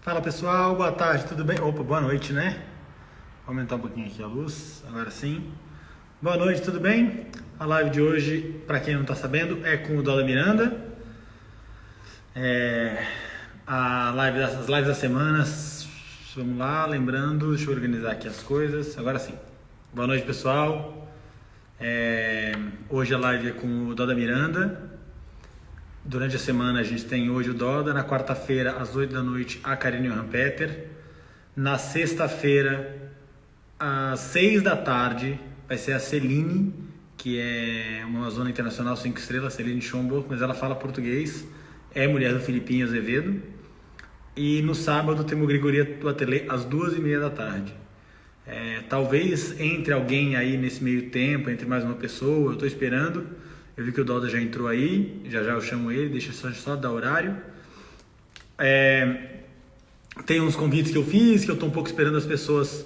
Fala pessoal, boa tarde, tudo bem? Opa, boa noite, né? Vou aumentar um pouquinho aqui a luz, agora sim. Boa noite, tudo bem? A live de hoje, para quem não tá sabendo, é com o Dola Miranda. É as lives das semanas. Vamos lá, lembrando, deixa eu organizar aqui as coisas. Agora sim. Boa noite, pessoal. Hoje a live é com o Doda Miranda. Durante a semana a gente tem hoje o Doda. Na quarta-feira, às 8 da noite, a Karine Rampeter. Na sexta-feira, às 6 da tarde, vai ser a Celine, que é uma zona internacional 5 estrelas, Celine Schomburg, mas ela fala português, é mulher do Filipinho Azevedo. E no sábado temos o Gregoria do Ateliê às 2h30 da tarde. Talvez entre alguém aí nesse meio tempo, entre mais uma pessoa, eu estou esperando. Eu vi que o Doda já entrou aí, já já eu chamo ele, deixa só dar horário. Tem uns convites que eu fiz, que eu estou um pouco esperando as pessoas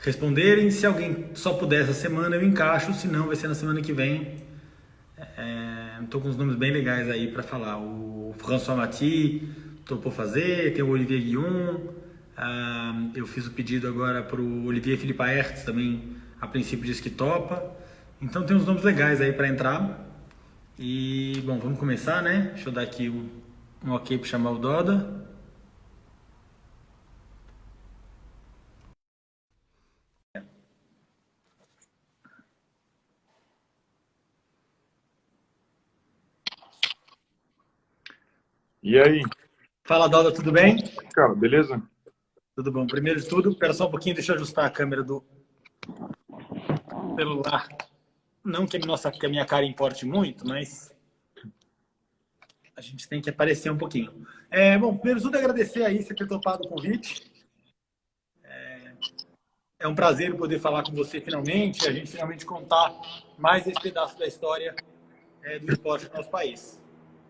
responderem. Se alguém só puder essa semana, eu encaixo, se não, vai ser na semana que vem. Estou com uns nomes bem legais aí para falar. O François Mati topou fazer, tem o Olivier Guillon. Eu fiz o pedido agora para o Olivier Philippe Aerts também, a princípio disse que topa. Então tem uns nomes legais aí para entrar. E, bom, vamos começar, né? Deixa eu dar aqui um ok para chamar o Doda. E aí, Fala, Doda, tudo bem? cara, beleza? Tudo bom. Primeiro de tudo, espera só um pouquinho, deixa eu ajustar a câmera do celular. Não que que a minha cara importe muito, mas a gente tem que aparecer um pouquinho. Bom, primeiro de tudo, agradecer aí você ter topado o convite. É um prazer poder falar com você finalmente, a gente finalmente contar mais esse pedaço da história do esporte do nosso país.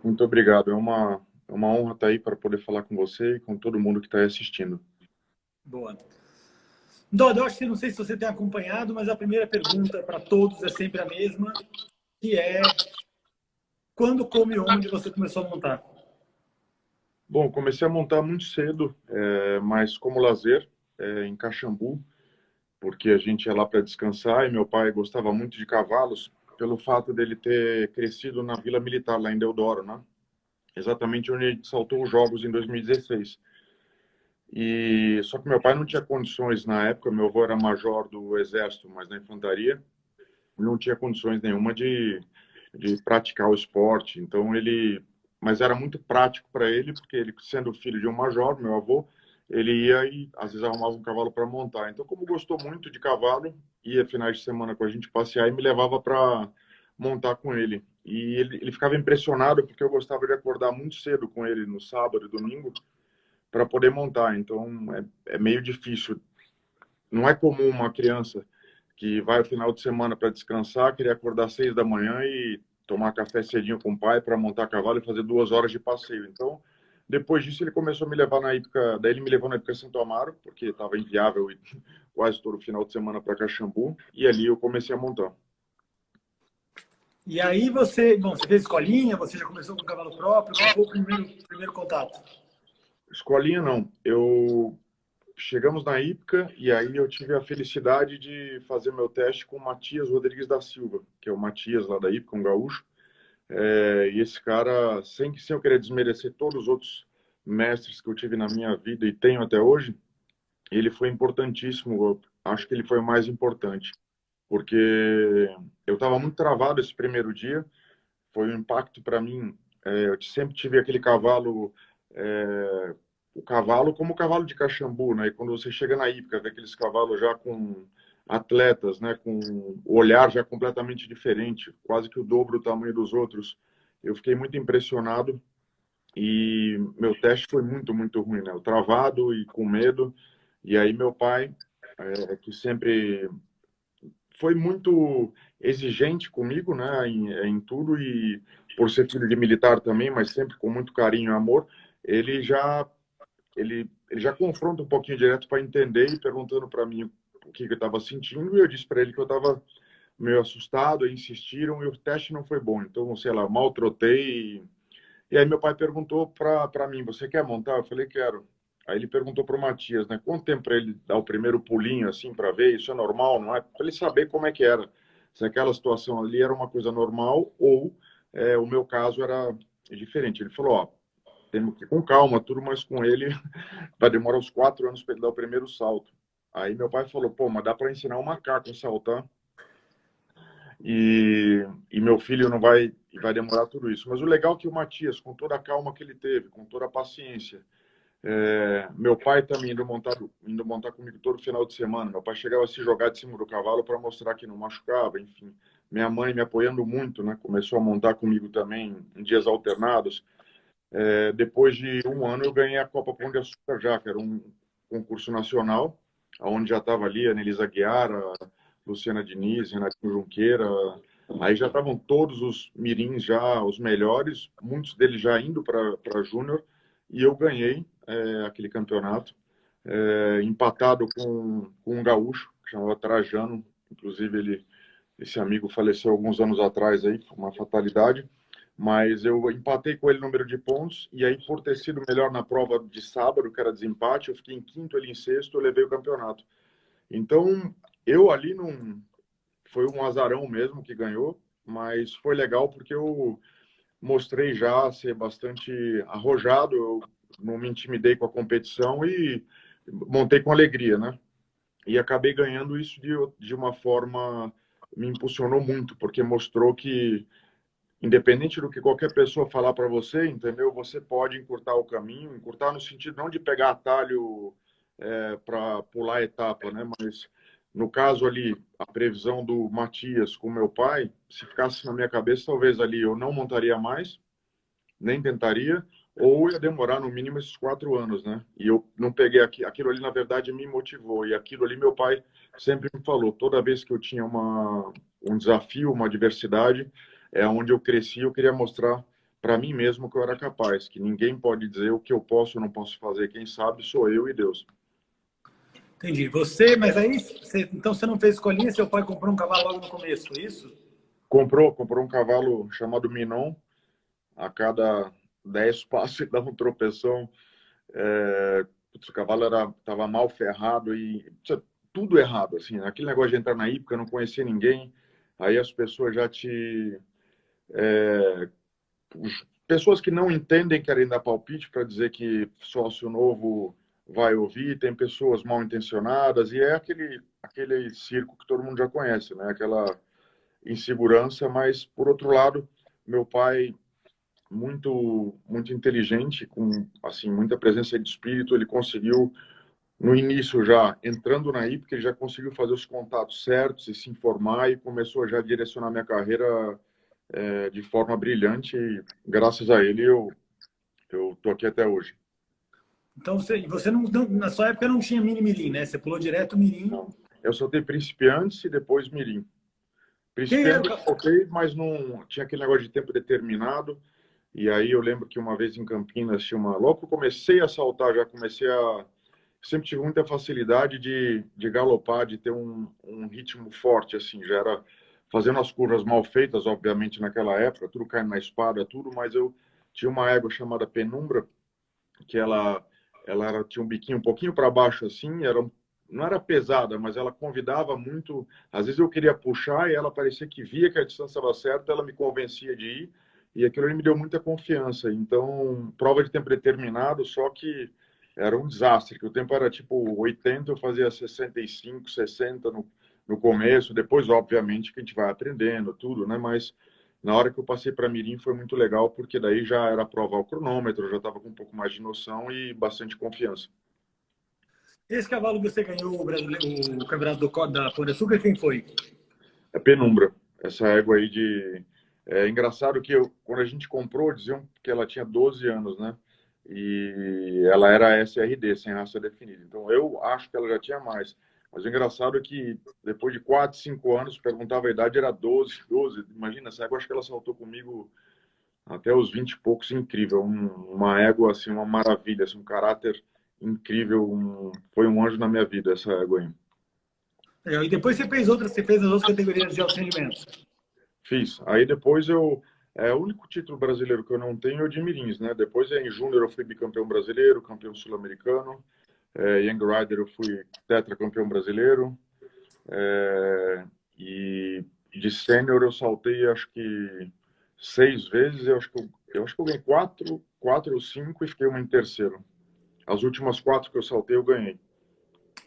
Muito obrigado. É uma honra estar aí para poder falar com você e com todo mundo que está aí assistindo. Boa. Dodo, eu acho que não sei se você tem acompanhado, mas a primeira pergunta para todos é sempre a mesma, que é quando, como e onde você começou a montar? Bom, comecei a montar muito cedo, mas como lazer, em Caxambu, porque a gente ia lá para descansar e meu pai gostava muito de cavalos, pelo fato dele ter crescido na Vila Militar, lá em Deodoro, né? Exatamente onde a gente saltou os jogos em 2016. E só que meu pai não tinha condições na época, meu avô era major do exército, mas na infantaria, não tinha condições nenhuma de praticar o esporte. Então ele, mas era muito prático para ele, porque ele sendo filho de um major, meu avô, ele ia e às vezes arrumava um cavalo para montar. Então, como gostou muito de cavalo, ia finais de semana com a gente passear e me levava para montar com ele. E ele ficava impressionado porque eu gostava de acordar muito cedo com ele no sábado e domingo para poder montar. Então é meio difícil. Não é comum uma criança que vai ao final de semana para descansar, queria acordar 6 da manhã e tomar café cedinho com o pai para montar cavalo e fazer 2 horas de passeio. Então, depois disso, ele começou a me levar na época, daí ele me levou na época de Santo Amaro, porque estava inviável ir quase todo final de semana para Caxambu, e ali eu comecei a montar. E aí você, bom, você fez escolinha, você já começou com cavalo próprio, qual foi o primeiro contato? Escolinha não, eu chegamos na Ípica e aí eu tive a felicidade de fazer meu teste com o Matias Rodrigues da Silva, que é o Matias lá da Ípica, um gaúcho. E esse cara, sem eu querer desmerecer todos os outros mestres que eu tive na minha vida e tenho até hoje, ele foi importantíssimo. Eu acho que ele foi o mais importante, porque eu estava muito travado esse primeiro dia. Foi um impacto para mim. Eu sempre tive aquele cavalo, o cavalo como o cavalo de Caxambu, né? E quando você chega na hípica, vê aqueles cavalos já com atletas, né? Com o olhar já completamente diferente, quase que o dobro do tamanho dos outros. Eu fiquei muito impressionado e meu teste foi muito, muito ruim, né? Eu travado e com medo. E aí meu pai, que sempre foi muito exigente comigo, né, em tudo e por ser filho de militar também, mas sempre com muito carinho e amor, ele já ele já confronta um pouquinho direto para entender e perguntando para mim o que eu estava sentindo e eu disse para ele que eu estava meio assustado, e insistiram e o teste não foi bom. Então, sei lá, mal trotei e aí meu pai perguntou para mim, você quer montar? Eu falei, quero. Aí ele perguntou pro Matias, né? Quanto tempo para ele dar o primeiro pulinho, assim, para ver? Isso é normal, não é? Para ele saber como é que era. Se aquela situação ali era uma coisa normal ou o meu caso era diferente. Ele falou, ó, temos que ir com calma, tudo, mas com ele vai demorar uns 4 anos para ele dar o primeiro salto. Aí meu pai falou, pô, mas dá para ensinar um macaco a saltar e meu filho não vai demorar tudo isso. Mas o legal é que o Matias, com toda a calma que ele teve, com toda a paciência, meu pai também indo montar comigo todo final de semana. Meu pai chegava a se jogar de cima do cavalo para mostrar que não machucava, enfim. Minha mãe me apoiando muito, né? Começou a montar comigo também em dias alternados. Depois de um ano eu ganhei a Copa Pão de Açúcar já, que era um concurso nacional, onde já estava ali a Nelisa Guiara, Luciana Diniz, Renatinho Junqueira. Aí já estavam todos os mirins já, os melhores, muitos deles já indo para Júnior, e eu ganhei aquele campeonato, empatado com um gaúcho, que chamava Trajano, inclusive esse amigo faleceu alguns anos atrás, aí, foi uma fatalidade, mas eu empatei com ele no número de pontos, e aí por ter sido melhor na prova de sábado, que era desempate, eu fiquei em quinto, ele em sexto, eu levei o campeonato. Então, eu ali não... Foi um azarão mesmo que ganhou, mas foi legal porque eu mostrei já ser bastante arrojado, eu não me intimidei com a competição e montei com alegria, né? E acabei ganhando isso de uma forma, me impulsionou muito, porque mostrou que, independente do que qualquer pessoa falar para você, entendeu? Você pode encurtar o caminho, encurtar no sentido não de pegar atalho para pular a etapa, né? Mas no caso ali, a previsão do Matias com meu pai, se ficasse na minha cabeça, talvez ali eu não montaria mais, nem tentaria, ou ia demorar no mínimo esses 4 anos, né? E eu não peguei aquilo ali, na verdade, me motivou. E aquilo ali, meu pai sempre me falou, toda vez que eu tinha um desafio, uma adversidade, é onde eu cresci, eu queria mostrar para mim mesmo que eu era capaz, que ninguém pode dizer o que eu posso ou não posso fazer, quem sabe sou eu e Deus. Entendi. Mas aí, então você não fez escolinha, seu pai comprou um cavalo logo no começo, foi isso? Comprou um cavalo chamado Minon, a cada 10 passos ele dava um tropeção. O cavalo estava mal ferrado e tudo errado, assim. Aquele negócio de entrar na hípica, não conhecia ninguém, aí as pessoas já te... Pessoas que não entendem querem dar palpite para dizer que sócio novo vai ouvir, tem pessoas mal intencionadas, e é aquele circo que todo mundo já conhece, né? Aquela insegurança, mas, por outro lado, meu pai muito muito inteligente, com assim muita presença de espírito, ele conseguiu no início já entrando na IPA, ele já conseguiu fazer os contatos certos e se informar e começou já a direcionar minha carreira de forma brilhante e graças a ele eu tô aqui até hoje. Então você na sua época não tinha mini mirim, né? Você pulou direto mirim. Não. Eu soltei principiantes e depois mirim. Quem era Principiante eu soltei, mas não tinha aquele negócio de tempo determinado. E aí eu lembro que uma vez em Campinas tinha logo que eu comecei a saltar, já comecei a sempre tive muita facilidade de galopar, de ter um ritmo forte, assim, já era fazendo as curvas mal feitas, obviamente, naquela época, tudo caindo na espada, tudo, mas eu tinha uma égua chamada Penumbra, que tinha um biquinho um pouquinho para baixo, assim, não era pesada, mas ela convidava muito, às vezes eu queria puxar e ela parecia que via que a distância estava certa, ela me convencia de ir, e aquilo ali me deu muita confiança. Então, prova de tempo determinado, só que era um desastre, que o tempo era tipo 80, eu fazia 65, 60 no começo, depois, obviamente, que a gente vai aprendendo tudo, né? Mas na hora que eu passei para Mirim foi muito legal, porque daí já era provar o cronômetro, eu já estava com um pouco mais de noção e bastante confiança. Esse cavalo que você ganhou o campeonato da Pão de Açúcar, quem foi? É Penumbra, essa égua aí de... É engraçado que quando a gente comprou, diziam que ela tinha 12 anos, né? E ela era SRD, sem raça definida. Então, eu acho que ela já tinha mais. Mas o engraçado é que depois de 4, 5 anos, perguntava a idade, era 12, 12. Imagina, essa égua, acho que ela saltou comigo até os 20 e poucos, incrível. Uma égua, assim, uma maravilha, assim, um caráter incrível. Foi um anjo na minha vida, essa égua aí. E depois você fez as outras categorias de alto rendimento. Fiz. Aí depois eu O único título brasileiro que eu não tenho é o de Mirins, né? Depois, em Júnior, eu fui bicampeão brasileiro, campeão sul-americano. Young Rider, eu fui tetracampeão brasileiro. E de sênior, eu saltei, acho que 6 vezes. Eu acho que eu ganhei quatro ou cinco e fiquei uma em terceiro. As últimas 4 que eu saltei, eu ganhei.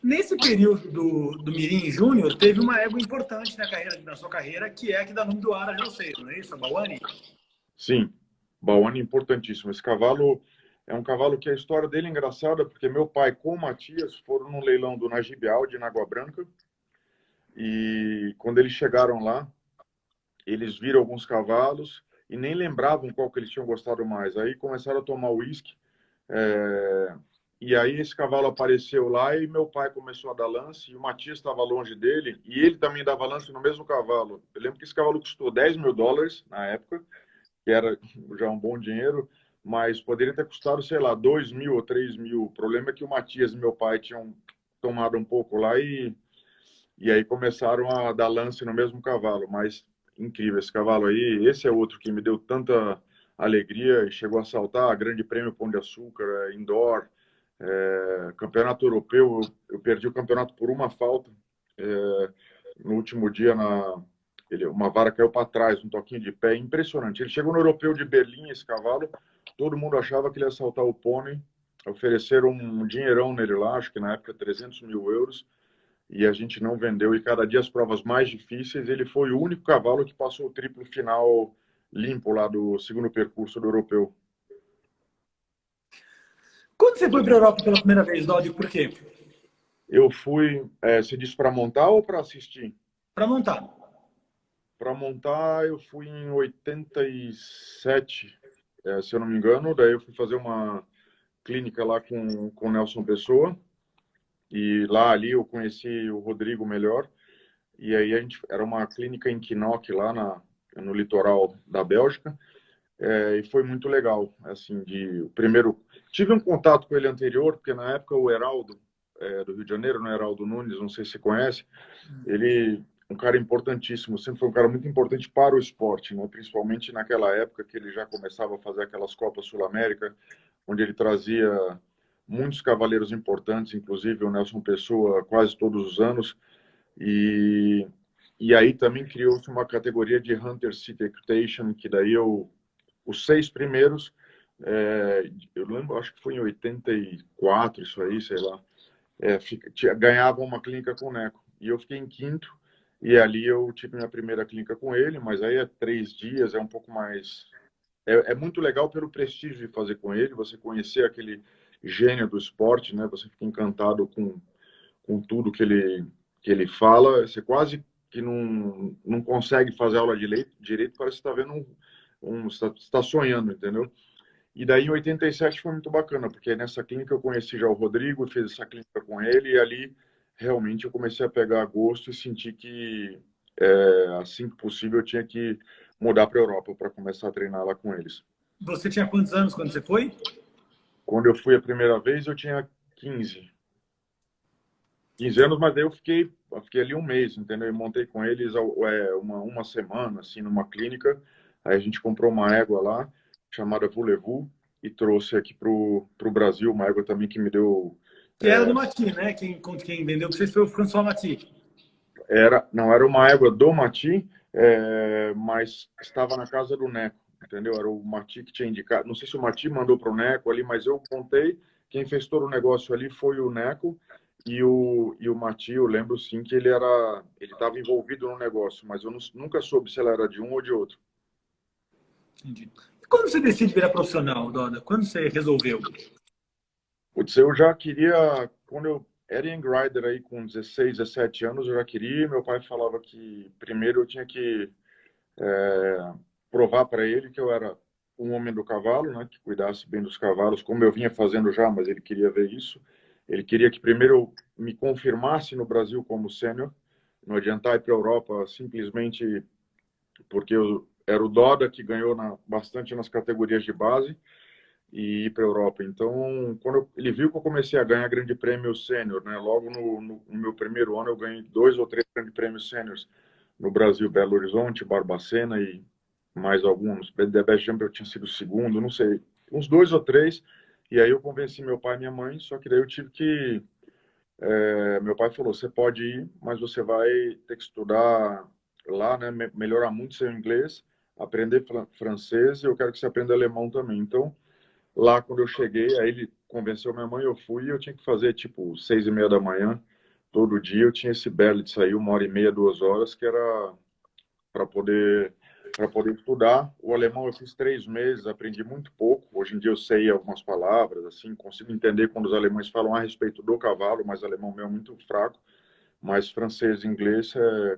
Nesse período do Mirim Júnior, teve uma égua importante na sua carreira, que é a que dá nome do Ara Grosseiro, não é isso? A Bauani? Sim, Bauani é importantíssimo. Esse cavalo é um cavalo que a história dele é engraçada, porque meu pai com o Matias foram no leilão do Najib Aldi, na Água Branca, e quando eles chegaram lá, eles viram alguns cavalos e nem lembravam qual que eles tinham gostado mais. Aí começaram a tomar uísque, e aí esse cavalo apareceu lá e meu pai começou a dar lance, e o Matias estava longe dele, e ele também dava lance no mesmo cavalo. Eu lembro que esse cavalo custou US$ 10.000 na época, que era já um bom dinheiro, mas poderia ter custado, sei lá, 2.000 ou 3.000. O problema é que o Matias e meu pai tinham tomado um pouco lá e aí começaram a dar lance no mesmo cavalo. Mas incrível esse cavalo aí. Esse é outro que me deu tanta alegria e chegou a saltar Grande Prêmio Pão de Açúcar, indoor, campeonato europeu. Eu perdi o campeonato por uma falta. No último dia, uma vara caiu para trás, um toquinho de pé, impressionante. Ele chegou no Europeu de Berlim, esse cavalo, todo mundo achava que ele ia saltar o pônei, ofereceram um dinheirão nele lá, acho que na época 300.000 euros, e a gente não vendeu, e cada dia as provas mais difíceis, ele foi o único cavalo que passou o triplo final limpo lá do segundo percurso do Europeu. Quando você foi para a Europa pela primeira vez, Dodi, por quê? Eu fui, você disse para montar ou para assistir? Para montar. Para montar, eu fui em 87, se eu não me engano. Daí eu fui fazer uma clínica lá com o Nelson Pessoa. E lá ali eu conheci o Rodrigo melhor. E aí a gente era uma clínica em Knock lá no litoral da Bélgica. E foi muito legal. Assim, o primeiro tive um contato com ele anterior, porque na época o Heraldo do Rio de Janeiro, né, Heraldo Nunes, não sei se você conhece, ele um cara importantíssimo, sempre foi um cara muito importante para o esporte, né? Principalmente naquela época que ele já começava a fazer aquelas Copas Sul-América, onde ele trazia muitos cavaleiros importantes, inclusive o Nelson Pessoa, quase todos os anos, e, e aí também criou-se uma categoria de Hunter City Equitation, que daí os 6 primeiros, eu lembro, acho que foi em 84, isso aí, sei lá, ganhavam uma clínica com o Neco. E eu fiquei em quinto, e ali eu tive minha primeira clínica com ele, mas aí é 3 dias, é um pouco mais. É muito legal pelo prestígio de fazer com ele, você conhecer aquele gênio do esporte, né? Você fica encantado com tudo que ele fala, você quase que não consegue fazer aula direito, parece que está vendo está sonhando, entendeu? E daí em 87 foi muito bacana, porque nessa clínica eu conheci já o Rodrigo, fiz essa clínica com ele, e ali realmente eu comecei a pegar gosto e senti que assim que possível eu tinha que mudar para a Europa para começar a treinar lá com eles. Você tinha quantos anos quando você foi? Quando eu fui a primeira vez eu tinha 15 anos, mas daí eu fiquei ali um mês, entendeu? Eu montei com eles uma semana, assim, numa clínica, aí a gente comprou uma égua lá, chamada Voulez-Vous, e trouxe aqui pro Brasil, uma égua também que me deu. Que era do Mati, né? Quem vendeu para vocês foi o François Mati. Não era uma égua do Mati, mas estava na casa do Neco, entendeu? Era o Mati que tinha indicado. Não sei se o Mati mandou para o Neco ali, mas eu contei. Quem fez todo o negócio ali foi o Neco e o Mati. Eu lembro sim que ele estava envolvido no negócio, mas eu nunca soube se ela era de um ou de outro. Entendi. E quando você decide virar profissional, Doda? Quando você resolveu? Putz, eu já queria, quando eu era young rider aí com 16, 17 anos, eu já queria. Meu pai falava que primeiro eu tinha que provar para ele que eu era um homem do cavalo, né, que cuidasse bem dos cavalos, como eu vinha fazendo já, mas ele queria ver isso. Ele queria que primeiro eu me confirmasse no Brasil como sênior, não adiantar ir para a Europa simplesmente porque eu era o Doda que ganhou bastante nas categorias de base e ir para a Europa. Então, quando ele viu que eu comecei a ganhar grande prêmio sênior, né, logo no meu primeiro ano eu ganhei 2 ou 3 grandes prêmios sêniores no Brasil, Belo Horizonte, Barbacena mais alguns. The Best Jumper eu tinha sido o segundo, não sei, uns 2 ou 3. E aí eu convenci meu pai e minha mãe, só que daí eu tive que... meu pai falou, você pode ir, mas você vai ter que estudar lá, né, melhorar muito seu inglês, aprender francês e eu quero que você aprenda alemão também. Então, lá quando eu cheguei, aí ele convenceu minha mãe, eu fui e eu tinha que fazer tipo 6:30 da manhã, todo dia. Eu tinha esse belo de sair 1h30, 2 horas, que era para poder estudar. O alemão eu fiz 3 meses, aprendi muito pouco. Hoje em dia eu sei algumas palavras, assim, consigo entender quando os alemães falam a respeito do cavalo, mas o alemão meu é muito fraco. Mas francês e inglês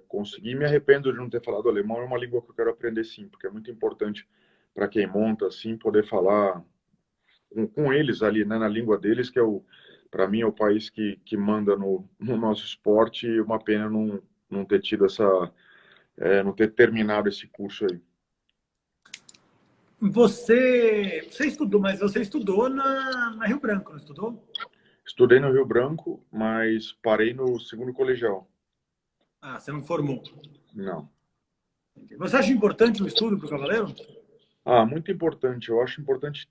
consegui. Me arrependo de não ter falado alemão. É uma língua que eu quero aprender sim, porque é muito importante para quem monta, assim, poder falar com eles ali, né, na língua deles, que é o, para mim, é o país que manda no nosso esporte. E uma pena não ter tido não ter terminado esse curso aí. Você estudou, mas você estudou na Rio Branco, não estudou? Estudei no Rio Branco, mas parei no segundo colegial. Ah, você não formou. Não. Você acha importante o estudo para o cavaleiro? Ah, muito importante. Eu acho importante,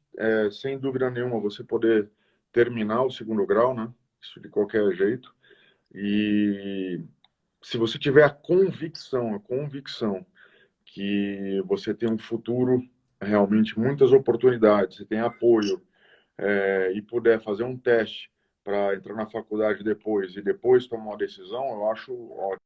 sem dúvida nenhuma, você poder terminar o segundo grau, né? Isso de qualquer jeito. E se você tiver a convicção que você tem um futuro, realmente muitas oportunidades, você tem apoio, e puder fazer um teste para entrar na faculdade depois e depois tomar uma decisão, eu acho ótimo.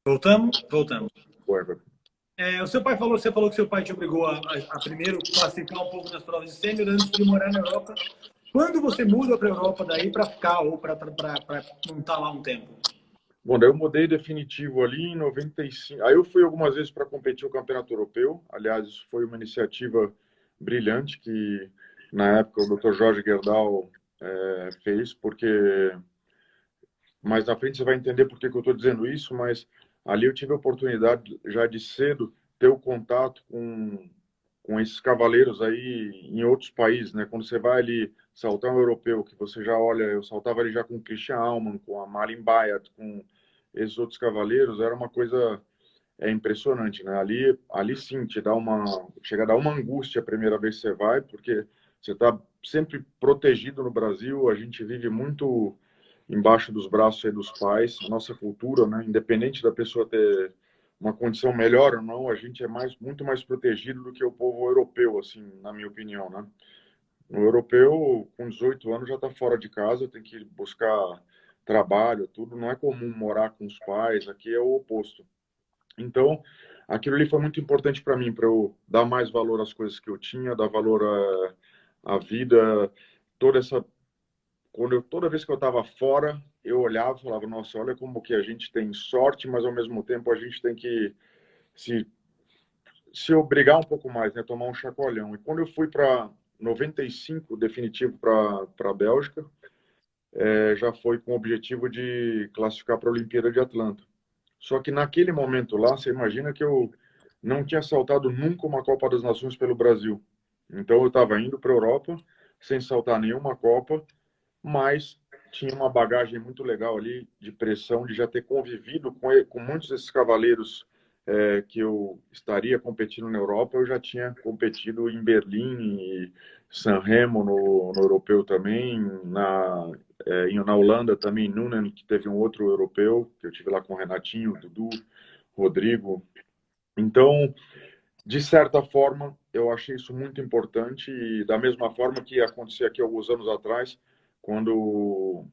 Voltamos? Voltamos. Everton. O seu pai falou, você falou que seu pai te obrigou a primeiro classificar um pouco nas provas de sênior antes de morar na Europa. Quando você muda para a Europa daí para ficar ou para não estar lá um tempo? Bom, daí eu mudei definitivo ali em 95. Aí eu fui algumas vezes para competir o Campeonato Europeu. Aliás, isso foi uma iniciativa brilhante que, na época, o Dr. Jorge Gerdau fez, porque mais na frente você vai entender por que eu estou dizendo isso, mas ali eu tive a oportunidade já de cedo ter o contato com esses cavaleiros aí em outros países, né? Quando você vai ali saltar um europeu, que você já olha, eu saltava ali já com o Christian Aumann, com a Malin Bayat, com esses outros cavaleiros, era uma coisa impressionante, né? Ali sim te dá chega a dar uma angústia a primeira vez que você vai, porque você está sempre protegido no Brasil, a gente vive muito embaixo dos braços aí dos pais, nossa cultura, né? Independente da pessoa ter uma condição melhor ou não, a gente é muito mais protegido do que o povo europeu, assim, na minha opinião, né? O europeu, com 18 anos, já está fora de casa, tem que buscar trabalho, tudo. Não é comum morar com os pais, aqui é o oposto. Então, aquilo ali foi muito importante para mim, para eu dar mais valor às coisas que eu tinha, dar valor à vida, toda essa toda vez que eu estava fora, eu olhava e falava, nossa, olha como que a gente tem sorte, mas ao mesmo tempo a gente tem que se, se obrigar um pouco mais, né, tomar um chacoalhão. E quando eu fui para 95, definitivo para a Bélgica, já foi com o objetivo de classificar para a Olimpíada de Atlanta. Só que naquele momento lá, você imagina que eu não tinha saltado nunca uma Copa das Nações pelo Brasil. Então eu estava indo para a Europa sem saltar nenhuma Copa, mas tinha uma bagagem muito legal ali de pressão, de já ter convivido com muitos desses cavaleiros que eu estaria competindo na Europa. Eu já tinha competido em Berlim e Sanremo no europeu também, na Holanda também, em Nuenen, que teve um outro europeu, que eu tive lá com o Renatinho, o Dudu, Rodrigo. Então, de certa forma, eu achei isso muito importante e da mesma forma que acontecia aqui alguns anos atrás, quando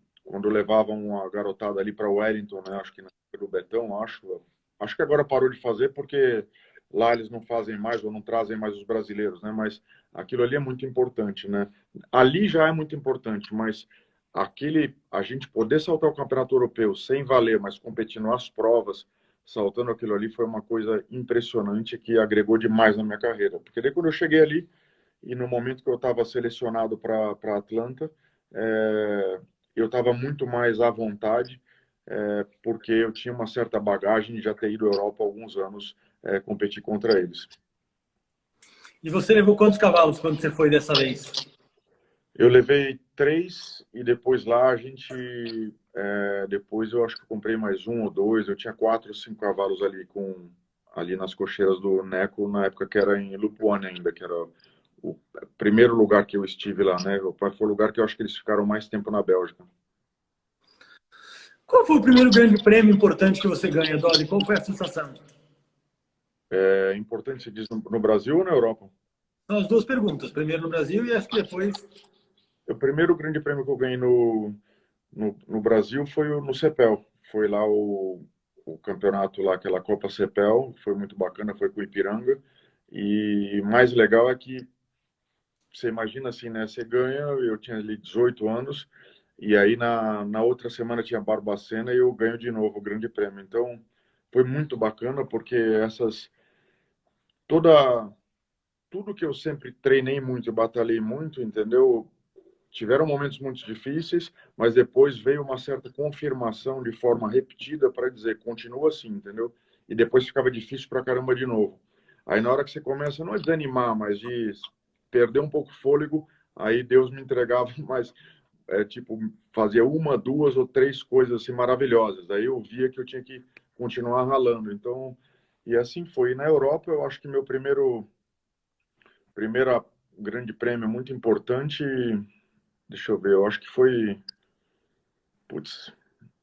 levavam uma garotada ali para Wellington, né? Acho que na época do Betão, acho que agora parou de fazer porque lá eles não fazem mais ou não trazem mais os brasileiros, né? Mas aquilo ali é muito importante, né? Ali já é muito importante, mas a gente poder saltar o campeonato europeu sem valer, mas competindo as provas, saltando aquilo ali, foi uma coisa impressionante que agregou demais na minha carreira. Porque daí quando eu cheguei ali, e no momento que eu estava selecionado para Atlanta, eu estava muito mais à vontade, porque eu tinha uma certa bagagem de já ter ido à Europa há alguns anos competir contra eles. E você levou quantos cavalos quando você foi dessa vez? Eu levei 3 e depois lá a gente. Depois eu acho que eu comprei mais 1 ou 2. Eu tinha 4 ou 5 cavalos ali nas cocheiras do Neco, na época que era em Lupuane ainda, que era o primeiro lugar que eu estive lá, né? Foi o lugar que eu acho que eles ficaram mais tempo na Bélgica. Qual foi o primeiro grande prêmio importante que você ganha, Dodi? Qual foi a sensação? É importante, se diz no Brasil ou na Europa? São as duas perguntas. Primeiro no Brasil e acho que depois. O primeiro grande prêmio que eu ganhei no Brasil foi no CEPEL. Foi lá o campeonato lá, aquela Copa CEPEL, foi muito bacana, foi com o Ipiranga. E mais legal é que você imagina assim, né? Você ganha, eu tinha ali 18 anos, e aí na outra semana tinha Barbacena e eu ganho de novo o grande prêmio. Então foi muito bacana porque toda tudo que eu sempre treinei muito, batalhei muito, entendeu? Tiveram momentos muito difíceis, mas depois veio uma certa confirmação de forma repetida para dizer, continua assim, entendeu? E depois ficava difícil pra caramba de novo. Aí na hora que você começa, não é desanimar, mas de perder um pouco o fôlego, aí Deus me entregava mais, tipo, fazia 1, 2 ou 3 coisas assim maravilhosas. Aí eu via que eu tinha que continuar ralando. Então, e assim foi. E na Europa, eu acho que meu primeiro grande prêmio muito importante, deixa eu ver, eu acho que foi. Putz,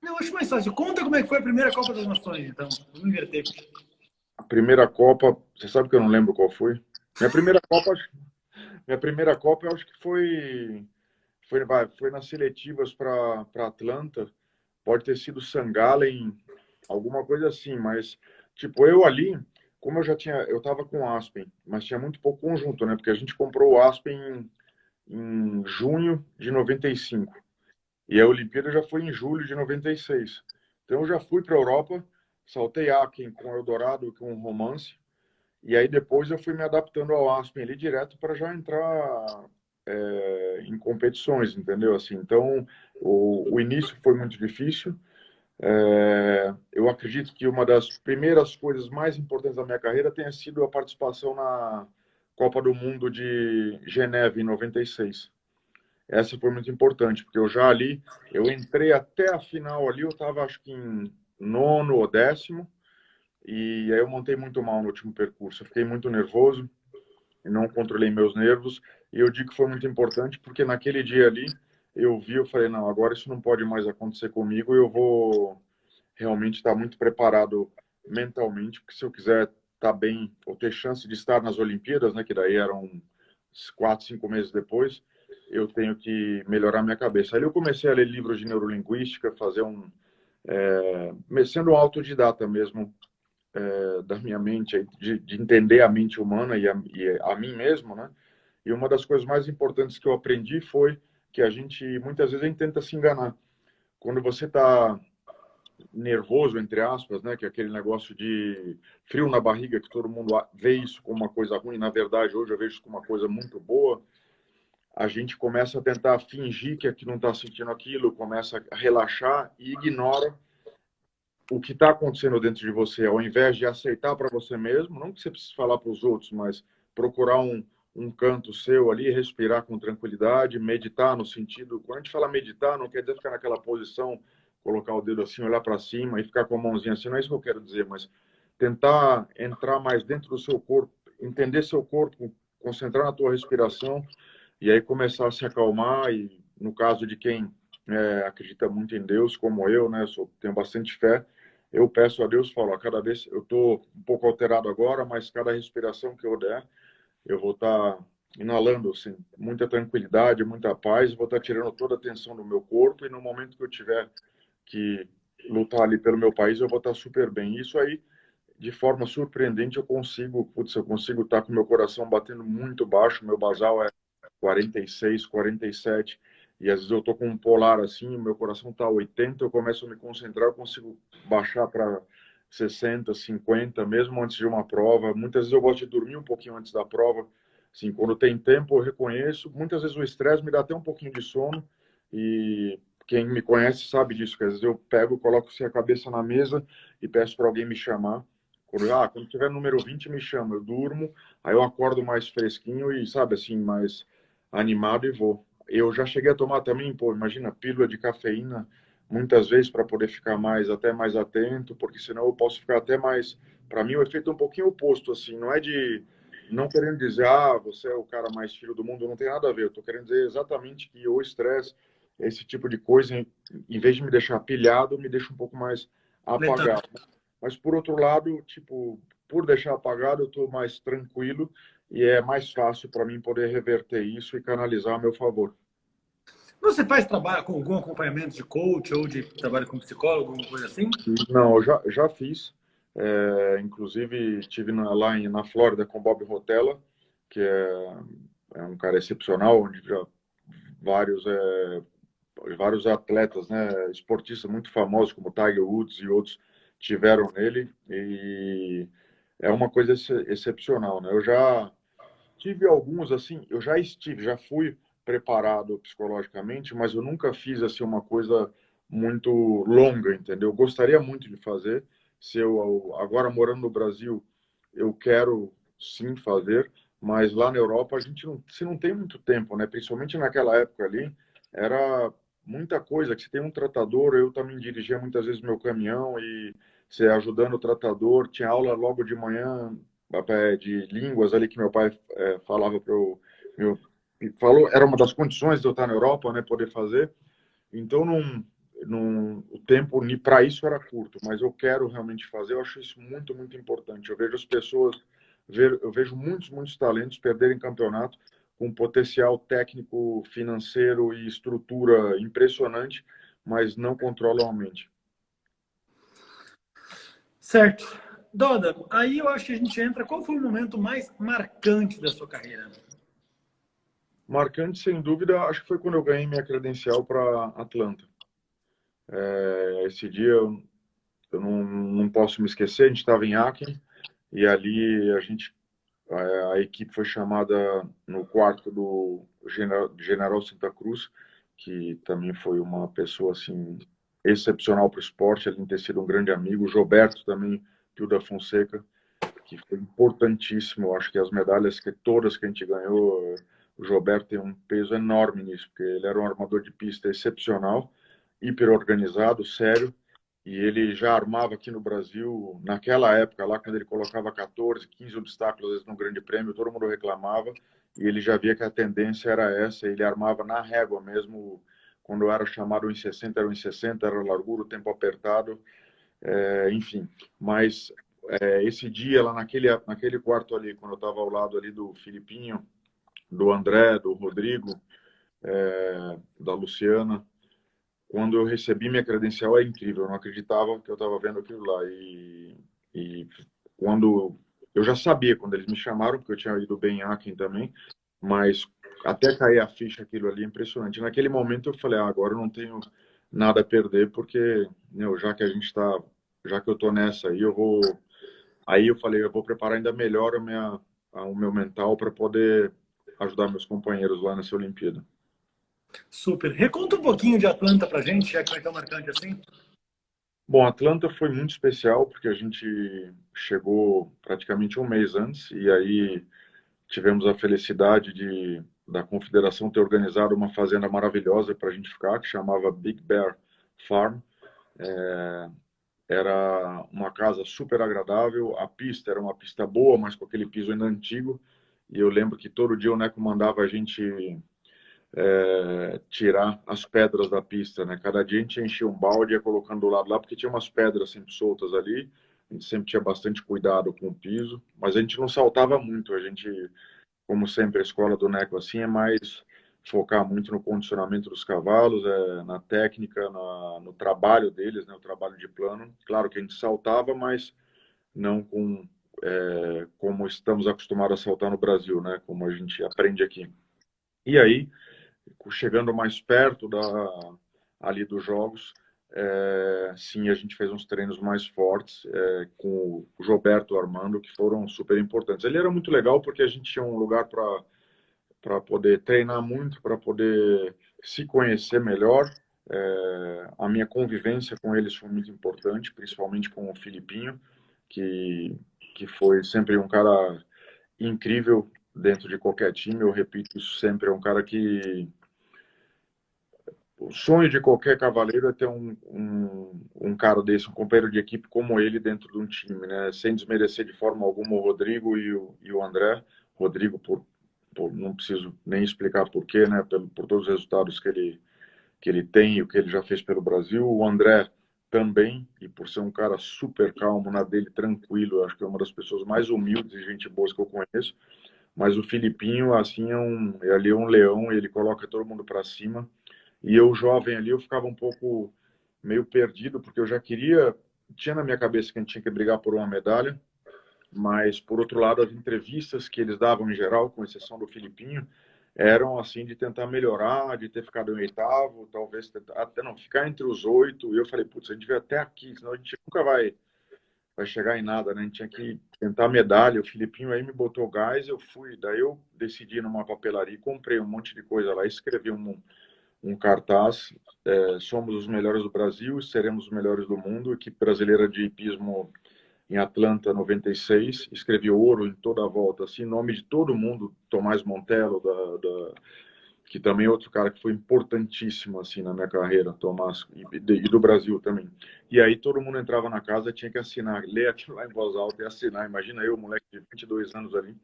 Não, acho mais fácil. Conta como é que foi a primeira Copa das Nações, então. Vamos inverter. a primeira Copa, você sabe que eu não lembro qual foi? Minha primeira Copa, minha primeira Copa, eu acho que foi nas seletivas para Atlanta. Pode ter sido Sangalen, alguma coisa assim, mas tipo, eu ali, como eu tava com o Aspen, mas tinha muito pouco conjunto, né? Porque a gente comprou o Aspen em junho de 95. E a Olimpíada já foi em julho de 96. Então eu já fui para a Europa, saltei Aachen com o Eldorado, com o Romance, e aí depois eu fui me adaptando ao Aspen ali direto para já entrar em competições, entendeu? Assim, então o início foi muito difícil. Eu acredito que uma das primeiras coisas mais importantes da minha carreira tenha sido a participação na Copa do Mundo de Geneve em 96. Essa foi muito importante, porque eu entrei até a final ali, eu estava acho que em nono ou décimo, e aí eu montei muito mal no último percurso. Eu fiquei muito nervoso, e não controlei meus nervos, e eu digo que foi muito importante, porque naquele dia ali, eu falei, não, agora isso não pode mais acontecer comigo, eu vou realmente estar muito preparado mentalmente, porque se eu quiser estar bem, ou ter chance de estar nas Olimpíadas, né, que daí eram 4, 5 meses depois, eu tenho que melhorar minha cabeça. Aí eu comecei a ler livros de neurolinguística, sendo um autodidata mesmo, da minha mente, de entender a mente humana e a mim mesmo, né? E uma das coisas mais importantes que eu aprendi foi que a gente, muitas vezes, a gente tenta se enganar. Quando você está nervoso, entre aspas, né, que é aquele negócio de frio na barriga, que todo mundo vê isso como uma coisa ruim, na verdade, hoje eu vejo isso como uma coisa muito boa, a gente começa a tentar fingir que não está sentindo aquilo, começa a relaxar e ignora o que está acontecendo dentro de você, ao invés de aceitar para você mesmo, não que você precise falar para os outros, mas procurar um canto seu ali, respirar com tranquilidade, meditar no sentido, quando a gente fala meditar, não quer dizer ficar naquela posição, colocar o dedo assim, olhar para cima e ficar com a mãozinha assim, não é isso que eu quero dizer, mas tentar entrar mais dentro do seu corpo, entender seu corpo, concentrar na tua respiração e aí começar a se acalmar e no caso de quem acredita muito em Deus, como eu, né, tenho bastante fé, eu peço a Deus, falo, a cada vez eu estou um pouco alterado agora, mas cada respiração que eu der, eu vou estar inalando assim, muita tranquilidade, muita paz, vou estar tirando toda a tensão do meu corpo e no momento que eu tiver que lutar ali pelo meu país, eu vou estar super bem. Isso aí, de forma surpreendente, eu consigo estar com meu coração batendo muito baixo, meu basal é 46, 47, e às vezes eu tô com um polar assim, o meu coração tá 80, eu começo a me concentrar, eu consigo baixar para 60, 50, mesmo antes de uma prova. Muitas vezes eu gosto de dormir um pouquinho antes da prova. Assim, quando tem tempo, eu reconheço. Muitas vezes o estresse me dá até um pouquinho de sono e quem me conhece sabe disso, que às vezes eu pego, coloco assim, a cabeça na mesa e peço para alguém me chamar. Quando tiver número 20 me chama. Eu durmo, aí eu acordo mais fresquinho e, sabe, assim, mais animado e vou. Eu já cheguei a tomar também, pô, imagina, pílula de cafeína, muitas vezes para poder ficar até mais atento, porque senão eu posso ficar até mais. Para mim, o efeito é um pouquinho oposto, assim, não é de. Não querendo dizer, você é o cara mais filho do mundo, não tem nada a ver. Eu estou querendo dizer exatamente que o estresse, esse tipo de coisa, em vez de me deixar pilhado, me deixa um pouco mais Letal. apagado. Mas, por outro lado, tipo, por deixar apagado, eu estou mais tranquilo e é mais fácil para mim poder reverter isso e canalizar a meu favor. Você faz trabalho com algum acompanhamento de coach ou de trabalho com psicólogo, alguma coisa assim? Não, eu já fiz. Inclusive, tive na Flórida com Bob Rotella, que é um cara excepcional, onde já vários, vários atletas, né, esportistas muito famosos, como Tiger Woods e outros, tiveram nele. E é uma coisa excepcional, né? Eu já tive alguns, assim, já fui preparado psicologicamente, mas eu nunca fiz, assim, uma coisa muito longa, entendeu? Eu gostaria muito de fazer. Se eu, agora morando no Brasil, eu quero sim fazer, mas lá na Europa a gente não, se não tem muito tempo, né? Principalmente naquela época ali, era muita coisa, que você tem um tratador, eu também dirigia muitas vezes meu caminhão e você ajudando o tratador, tinha aula logo de manhã, de línguas ali que meu pai falava para eu, meu, falou, era uma das condições de eu estar na Europa, né, poder fazer. Então o tempo para isso era curto, mas eu quero realmente fazer. Eu acho isso muito, muito importante. Eu vejo as pessoas, eu vejo muitos talentos perderem campeonato com potencial técnico, financeiro e estrutura impressionante, mas não controlam a mente. Certo. Doda, aí eu acho que a gente entra. Qual foi o momento mais marcante da sua carreira? Marcante, sem dúvida, acho que foi quando eu ganhei minha credencial para Atlanta. Esse dia eu não posso me esquecer, a gente estava em Aachen e ali a equipe foi chamada no quarto do General Santa Cruz, que também foi uma pessoa assim excepcional para o esporte, além de ter sido um grande amigo. O Gilberto também, Pio da Fonseca, que foi importantíssimo. Eu acho que as medalhas que todas que a gente ganhou, o Gilberto tem um peso enorme nisso, porque ele era um armador de pista excepcional, hiper organizado, sério, e ele já armava aqui no Brasil, naquela época lá, quando ele colocava 14, 15 obstáculos às vezes, no Grande Prêmio, todo mundo reclamava, e ele já via que a tendência era essa, ele armava na régua mesmo, quando era chamado em 60, era em 60, era largura, o tempo apertado, enfim. Mas esse dia lá naquele quarto ali, quando eu estava ao lado ali do Filipinho, do André, do Rodrigo, da Luciana, quando eu recebi minha credencial é incrível, eu não acreditava que eu estava vendo aquilo lá. E quando eu já sabia quando eles me chamaram, porque eu tinha ido bem em Aachen também, mas até cair a ficha aquilo ali é impressionante. Naquele momento eu falei, agora eu não tenho nada a perder, porque já que a gente está, já que eu estou nessa aí, eu vou. Aí eu falei, eu vou preparar ainda melhor o meu mental para poder ajudar meus companheiros lá nessa Olimpíada. Super. Reconta um pouquinho de Atlanta pra gente, já que foi tão marcante assim. Bom, Atlanta foi muito especial porque a gente chegou praticamente um mês antes e aí tivemos a felicidade da Confederação ter organizado uma fazenda maravilhosa para a gente ficar, que chamava Big Bear Farm. Era uma casa super agradável, a pista era uma pista boa, mas com aquele piso ainda antigo. E eu lembro que todo dia o Neco mandava a gente tirar as pedras da pista, né? Cada dia a gente enchia um balde e ia colocando do lado lá, porque tinha umas pedras sempre soltas ali. A gente sempre tinha bastante cuidado com o piso, mas a gente não saltava muito. A gente, como sempre, a escola do Neco assim é mais focar muito no condicionamento dos cavalos, na técnica, no trabalho deles, né? O trabalho de plano. Claro que a gente saltava, mas não como estamos acostumados a saltar no Brasil, né? Como a gente aprende aqui. E aí chegando mais perto ali dos jogos, sim, a gente fez uns treinos mais fortes com o Roberto Armando, que foram super importantes. Ele era muito legal porque a gente tinha um lugar para poder treinar muito, para poder se conhecer melhor A minha convivência com eles foi muito importante, principalmente com o Filipinho, que foi sempre um cara incrível dentro de qualquer time. Eu repito isso sempre, é um cara que o sonho de qualquer cavaleiro é ter um cara desse, um companheiro de equipe como ele dentro de um time, né? Sem desmerecer de forma alguma o Rodrigo e o André. Rodrigo, não preciso nem explicar porquê, né? Por todos os resultados que ele tem e o que ele já fez pelo Brasil. O André também, e por ser um cara super calmo, na dele, tranquilo, acho que é uma das pessoas mais humildes e gente boas que eu conheço. Mas o Filipinho, assim, ali é um leão, ele coloca todo mundo para cima. E eu, jovem ali, eu ficava um pouco meio perdido, porque eu já queria, tinha na minha cabeça que a gente tinha que brigar por uma medalha, mas, por outro lado, as entrevistas que eles davam em geral, com exceção do Filipinho, eram assim de tentar melhorar, de ter ficado em oitavo, talvez até não ficar entre os oito. E eu falei, putz, a gente veio até aqui, senão a gente nunca vai chegar em nada, né? A gente tinha que tentar medalha. O Filipinho aí me botou gás, eu fui. Daí eu decidi numa papelaria, comprei um monte de coisa lá, escrevi um cartaz. Somos os melhores do Brasil, seremos os melhores do mundo. Equipe brasileira de hipismo em Atlanta, 96. Escrevi ouro em toda a volta, assim, nome de todo mundo. Tomás Montello, que também é outro cara que foi importantíssimo assim na minha carreira, Tomás, e do Brasil também. E aí todo mundo entrava na casa, tinha que assinar, ler aquilo lá em voz alta e assinar. Imagina eu, moleque de 22 anos ali,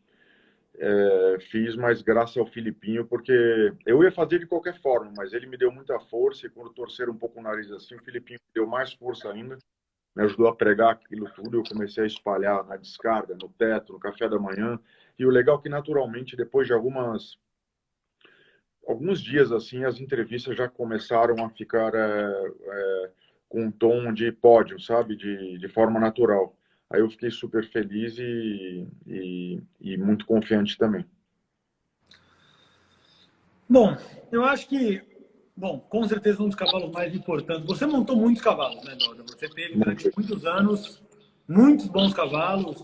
fiz, mas graças ao Filipinho, porque eu ia fazer de qualquer forma, mas ele me deu muita força, e quando torceram um pouco o nariz assim, o Filipinho me deu mais força ainda, me ajudou a pregar aquilo tudo. Eu comecei a espalhar na descarga, no teto, no café da manhã. E o legal é que, naturalmente, depois de alguns dias assim, as entrevistas já começaram a ficar com um tom de pódio, sabe? De forma natural. Aí eu fiquei super feliz e muito confiante também. Bom, eu acho que, bom, com certeza um dos cavalos mais importantes. Você montou muitos cavalos, né, Doda? Você teve durante Muito. muitos anos muitos bons cavalos,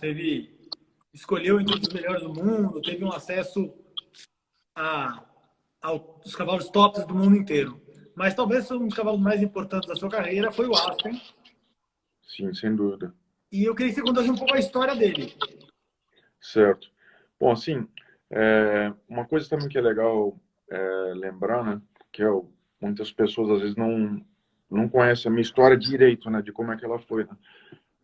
escolheu entre os melhores do mundo, teve um acesso a, aos cavalos tops do mundo inteiro. Mas talvez um dos cavalos mais importantes da sua carreira foi o Aspen. Sim, sem dúvida. E eu queria que você contasse um pouco a história dele. Certo. Bom, assim, uma coisa também que é legal lembrar, né, que muitas pessoas às vezes não conhecem a minha história direito, né, de como é que ela foi, né?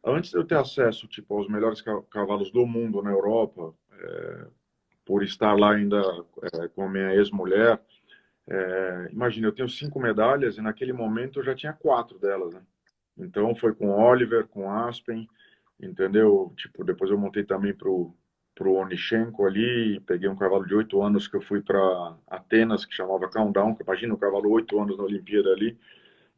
Antes de eu ter acesso, tipo, aos melhores cavalos do mundo na Europa, por estar lá ainda com a minha ex-mulher, imagina, eu tenho 5 medalhas e naquele momento eu já tinha 4 delas, né? Então foi com Oliver, com Aspen, entendeu? Tipo, depois eu montei também pro Onichenko ali, peguei um cavalo de 8 anos que eu fui para Atenas, que chamava Countdown, que imagina um cavalo 8 anos na Olimpíada ali.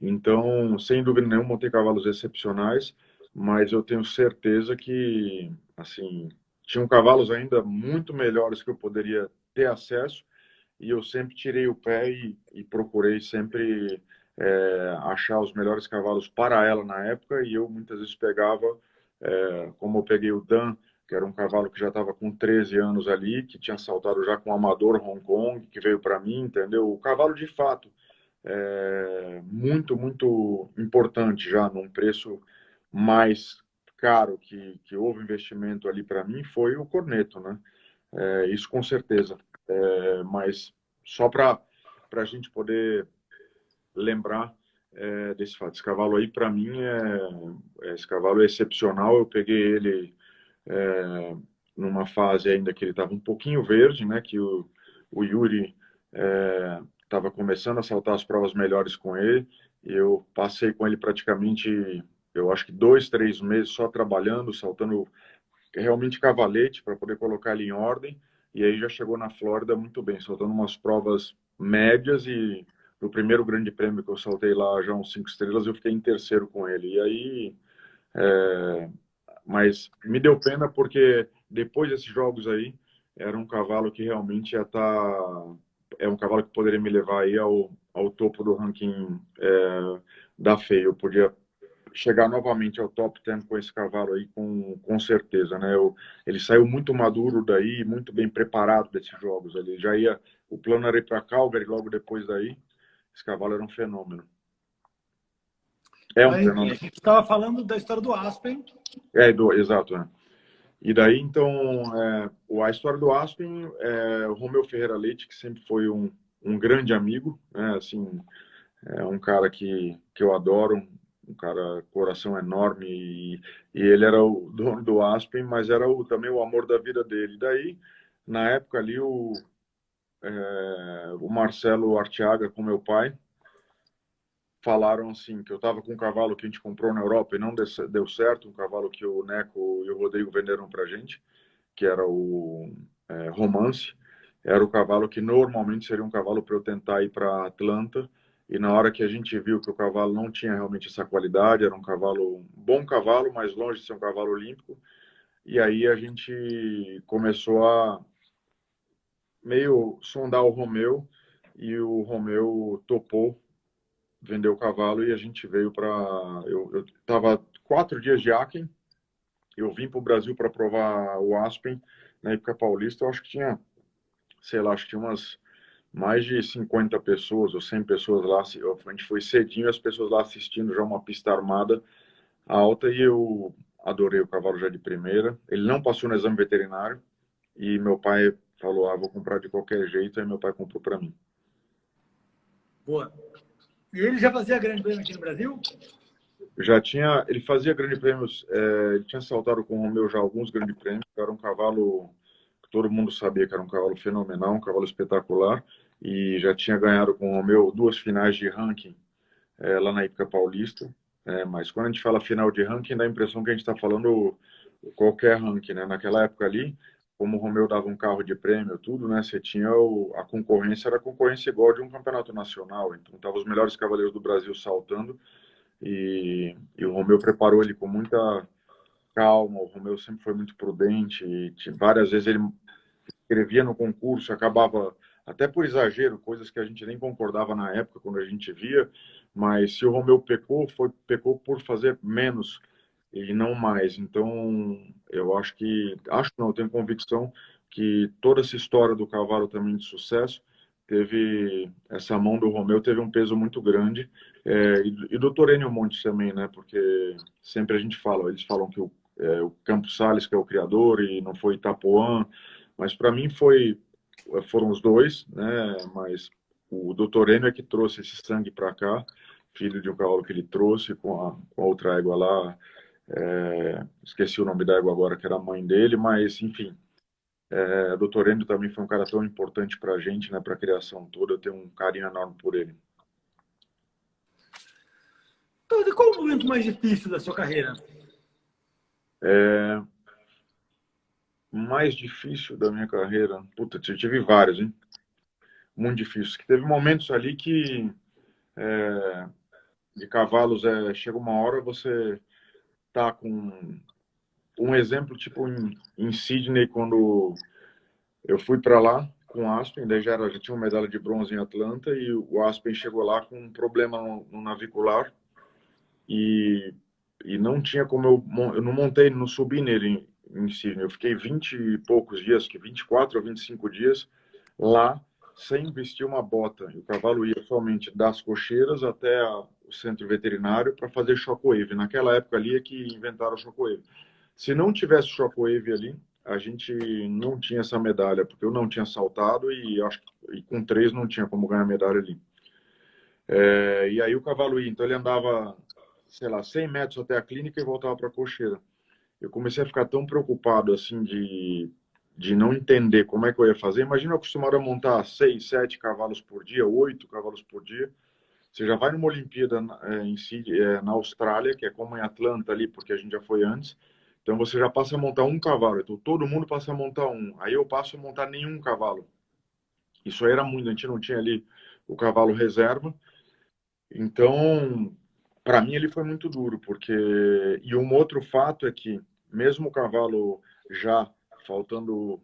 Então, sem dúvida nenhuma, montei cavalos excepcionais, mas eu tenho certeza que, assim, tinham cavalos ainda muito melhores que eu poderia ter acesso, e eu sempre tirei o pé e procurei sempre achar os melhores cavalos para ela na época. E eu muitas vezes pegava, como eu peguei o Dan, que era um cavalo que já estava com 13 anos ali, que tinha saltado já com o Amador Hong Kong, que veio para mim, entendeu? O cavalo de fato muito, muito importante já, num preço mais caro que houve investimento ali para mim, foi o Corneto, né? Isso com certeza. Mas só para a gente poder lembrar desse fato. Esse cavalo aí, para mim, esse cavalo é excepcional. Eu peguei ele numa fase ainda que ele estava um pouquinho verde, né? Que o Yuri estava começando a saltar as provas melhores com ele. E eu passei com ele praticamente, eu acho que 2, 3 meses só trabalhando, saltando realmente cavalete para poder colocar ele em ordem. E aí já chegou na Flórida muito bem, saltando umas provas médias. E no primeiro grande prêmio que eu saltei lá, já uns 5 estrelas, eu fiquei em terceiro com ele. E aí, mas me deu pena porque depois desses jogos aí, era um cavalo que realmente ia estar. É um cavalo que poderia me levar aí ao topo do ranking da FEI. Eu podia chegar novamente ao top 10 com esse cavalo aí, com certeza, né? Ele saiu muito maduro daí, muito bem preparado desses jogos. Ele já ia, o plano era ir para Calgary logo depois daí. Esse cavalo era um fenômeno. É um Mas enfim, a fenômeno. gente estava falando da história do Aspen. Exato, né? E daí, então, a história do Aspen, o Romeu Ferreira Leite, que sempre foi um grande amigo, né? Assim, é um cara que eu adoro, um cara coração enorme, e ele era o dono do Aspen, mas era também o amor da vida dele. Daí, na época ali, o Marcelo Arteaga, com meu pai, falaram assim, que eu estava com um cavalo que a gente comprou na Europa e não deu certo, um cavalo que o Neco e o Rodrigo venderam pra gente, que era o Romance. Era o cavalo que normalmente seria um cavalo para eu tentar ir para Atlanta. E na hora que a gente viu que o cavalo não tinha realmente essa qualidade, era um cavalo, um bom cavalo, mas longe de ser um cavalo olímpico. E aí a gente começou a meio sondar o Romeu, e o Romeu topou vender o cavalo, e a gente veio para. Eu estava 4 dias de Aachen, eu vim para o Brasil para provar o Aspen na época paulista. Eu acho que tinha, sei lá, acho que tinha umas mais de 50 pessoas ou 100 pessoas lá. A gente foi cedinho, as pessoas lá assistindo já uma pista armada alta, e eu adorei o cavalo já de primeira. Ele não passou no exame veterinário e meu pai falou: "Ah, vou comprar de qualquer jeito". Aí meu pai comprou para mim. Boa. E ele já fazia grande prêmio aqui no Brasil? Já tinha, ele fazia grande prêmios, ele tinha saltado com o Romeu já alguns grandes prêmios. Era um cavalo que todo mundo sabia que era um cavalo fenomenal, um cavalo espetacular, e já tinha ganhado com o Romeu 2 finais de ranking lá na Hípica Paulista. Mas quando a gente fala final de ranking, dá a impressão que a gente está falando qualquer ranking, né? Naquela época ali, como o Romeu dava um carro de prêmio, tudo, né? Você tinha a concorrência, era a concorrência igual de um campeonato nacional. Então, estavam os melhores cavaleiros do Brasil saltando, e o Romeu preparou ele com muita calma. O Romeu sempre foi muito prudente, e várias vezes ele escrevia no concurso, acabava até por exagero, coisas que a gente nem concordava na época quando a gente via, mas se o Romeu pecou, pecou por fazer menos e não mais. Então, acho não, eu tenho convicção que toda essa história do cavalo também de sucesso teve, essa mão do Romeu teve um peso muito grande, e do Torênio Monte também, né? Porque sempre a gente fala, eles falam que o Campos Sales que é o criador e não foi Itapuã, mas para mim foram os dois, né? Mas o Dr. Enio é que trouxe esse sangue para cá, filho de um cavalo que ele trouxe com a outra égua lá. Esqueci o nome da égua agora, que era a mãe dele, mas enfim. O Dr. Enio também foi um cara tão importante para a gente, né? Para a criação toda. Eu tenho um carinho enorme por ele. Então, e qual o momento mais difícil da sua carreira? É, mais difícil da minha carreira, puta, eu tive vários, hein? Muito difícil. Que teve momentos ali que de cavalos, chega uma hora você tá com um exemplo, tipo em Sydney, quando eu fui para lá com o Aspen, daí já tinha uma medalha de bronze em Atlanta, e o Aspen chegou lá com um problema no navicular, e, e não tinha como eu não montei, não subi nele em Sydney. Eu fiquei 20 e poucos dias, que 24 ou 25 dias lá, sem vestir uma bota. E o cavalo ia somente das cocheiras até o centro veterinário para fazer shockwave. Naquela época ali é que inventaram o shockwave. Se não tivesse shockwave ali, a gente não tinha essa medalha, porque eu não tinha saltado, e acho que com 3 não tinha como ganhar medalha ali. E aí o cavalo ia, então ele andava, sei lá, 100 metros até a clínica e voltava para a cocheira. Eu comecei a ficar tão preocupado assim de não entender como é que eu ia fazer. Imagina eu acostumado a montar 6, 7 cavalos por dia, 8 cavalos por dia. Você já vai numa Olimpíada em si, na Austrália, que é como em Atlanta ali, porque a gente já foi antes. Então você já passa a montar um cavalo. Então todo mundo passa a montar um. Aí eu passo a montar nenhum cavalo. Isso aí era muito, a gente não tinha ali o cavalo reserva. Então, para mim ele foi muito duro, porque e um outro fato é que mesmo o cavalo já faltando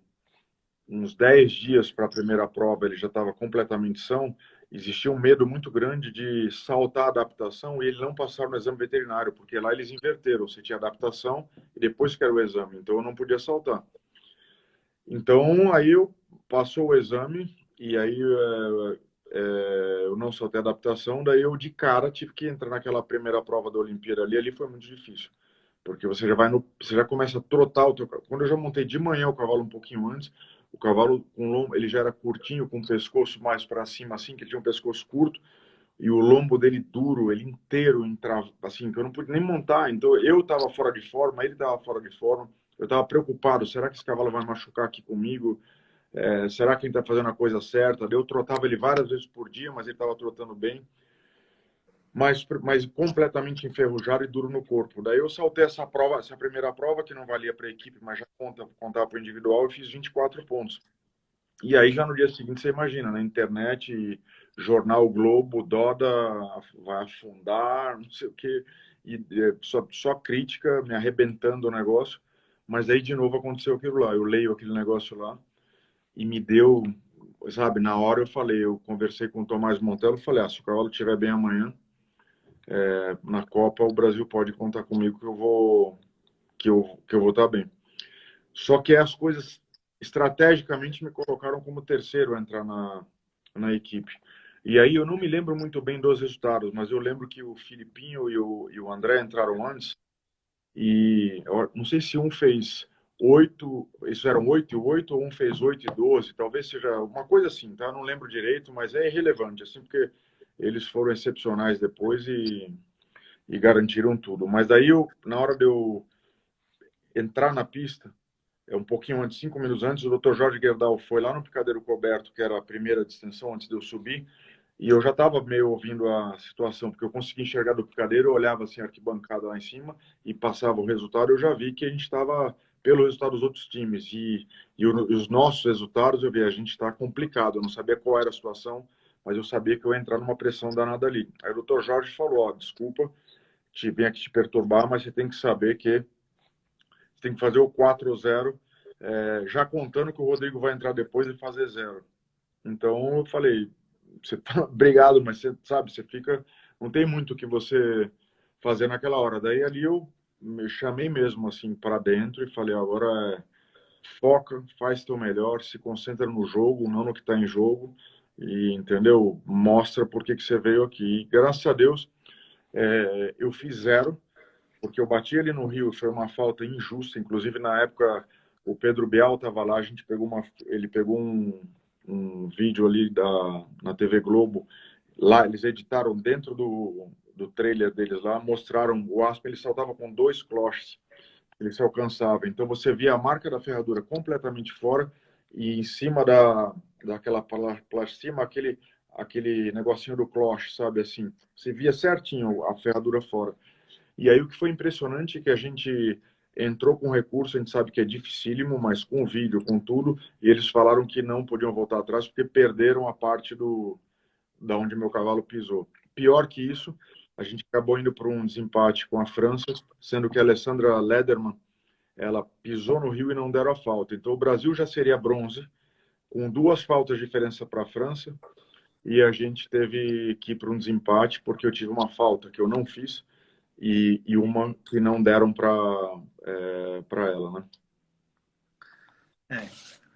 uns 10 dias para a primeira prova, ele já estava completamente são. Existia um medo muito grande de saltar a adaptação e ele não passar no exame veterinário, porque lá eles inverteram, você tinha adaptação e depois que era o exame, então eu não podia saltar. Então aí eu passou o exame, e aí eu não soltei adaptação, daí eu de cara tive que entrar naquela primeira prova da Olimpíada ali foi muito difícil, porque você já começa a trotar o teu cavalo. Quando eu já montei de manhã o cavalo um pouquinho antes, o cavalo com lombo, ele já era curtinho, com o pescoço mais para cima assim, que ele tinha um pescoço curto, e o lombo dele duro, ele inteiro entrava, assim, que eu não pude nem montar. Então eu estava fora de forma, ele estava fora de forma. Eu estava preocupado, será que esse cavalo vai machucar aqui comigo? Será que ele está fazendo a coisa certa? Eu trotava ele várias vezes por dia, mas ele estava trotando bem, mas completamente enferrujado e duro no corpo. Daí eu saltei essa prova, essa primeira prova, que não valia para a equipe, mas já contava para o individual, e fiz 24 pontos. E aí já no dia seguinte, você imagina, na internet, jornal Globo, Doda vai afundar, não sei o quê, e só crítica, me arrebentando o negócio. Mas aí de novo aconteceu aquilo lá. Eu leio aquele negócio lá e me deu, sabe, na hora eu conversei com o Tomás Montello, falei, se o cavalo estiver bem amanhã, na Copa, o Brasil pode contar comigo que eu vou estar bem. Só que as coisas estrategicamente me colocaram como terceiro a entrar na equipe. E aí eu não me lembro muito bem dos resultados, mas eu lembro que o Filipinho e o André entraram antes, e eu não sei se um fez 8, isso eram 8 e 8, ou um fez 8 e 12, talvez seja uma coisa assim, tá? Não lembro direito, mas é irrelevante, assim, porque eles foram excepcionais depois e garantiram tudo. Mas daí, na hora de eu entrar na pista, um pouquinho antes, 5 minutos antes, o Dr. Jorge Gerdau foi lá no picadeiro coberto, que era a primeira distensão antes de eu subir, e eu já estava meio ouvindo a situação, porque eu consegui enxergar do picadeiro, eu olhava assim a arquibancada lá em cima e passava o resultado, eu já vi que a gente estava pelo resultado dos outros times, e os nossos resultados, eu vi, a gente está complicado, eu não sabia qual era a situação, mas eu sabia que eu ia entrar numa pressão danada ali. Aí o Dr. Jorge falou, desculpa, vim aqui te perturbar, mas você tem que saber que você tem que fazer o 4-0, já contando que o Rodrigo vai entrar depois e fazer 0. Então eu falei, obrigado, mas você sabe, você fica, não tem muito o que você fazer naquela hora. Daí ali eu me chamei mesmo assim para dentro e falei, agora foca, faz teu melhor, se concentra no jogo, não no que está em jogo, e entendeu? Mostra por que você veio aqui. E, graças a Deus, eu fiz 0, porque eu bati ele no Rio, foi uma falta injusta, inclusive na época o Pedro Bial estava lá, ele pegou um vídeo ali na TV Globo, lá eles editaram dentro do trailer deles lá, mostraram o Aspen, ele saltava com 2 cloches, ele se alcançava, então você via a marca da ferradura completamente fora, e em cima daquela plastima, aquele negocinho do cloche, sabe assim, você via certinho a ferradura fora. E aí o que foi impressionante é que a gente entrou com recurso, a gente sabe que é dificílimo, mas com vídeo, com tudo, e eles falaram que não podiam voltar atrás porque perderam a parte da onde meu cavalo pisou. Pior que isso, a gente acabou indo para um desempate com a França, sendo que a Alessandra Lederman, ela pisou no Rio e não deram a falta. Então o Brasil já seria bronze, com 2 faltas de diferença para a França, e a gente teve que ir para um desempate porque eu tive uma falta que eu não fiz e uma que não deram para ela, né?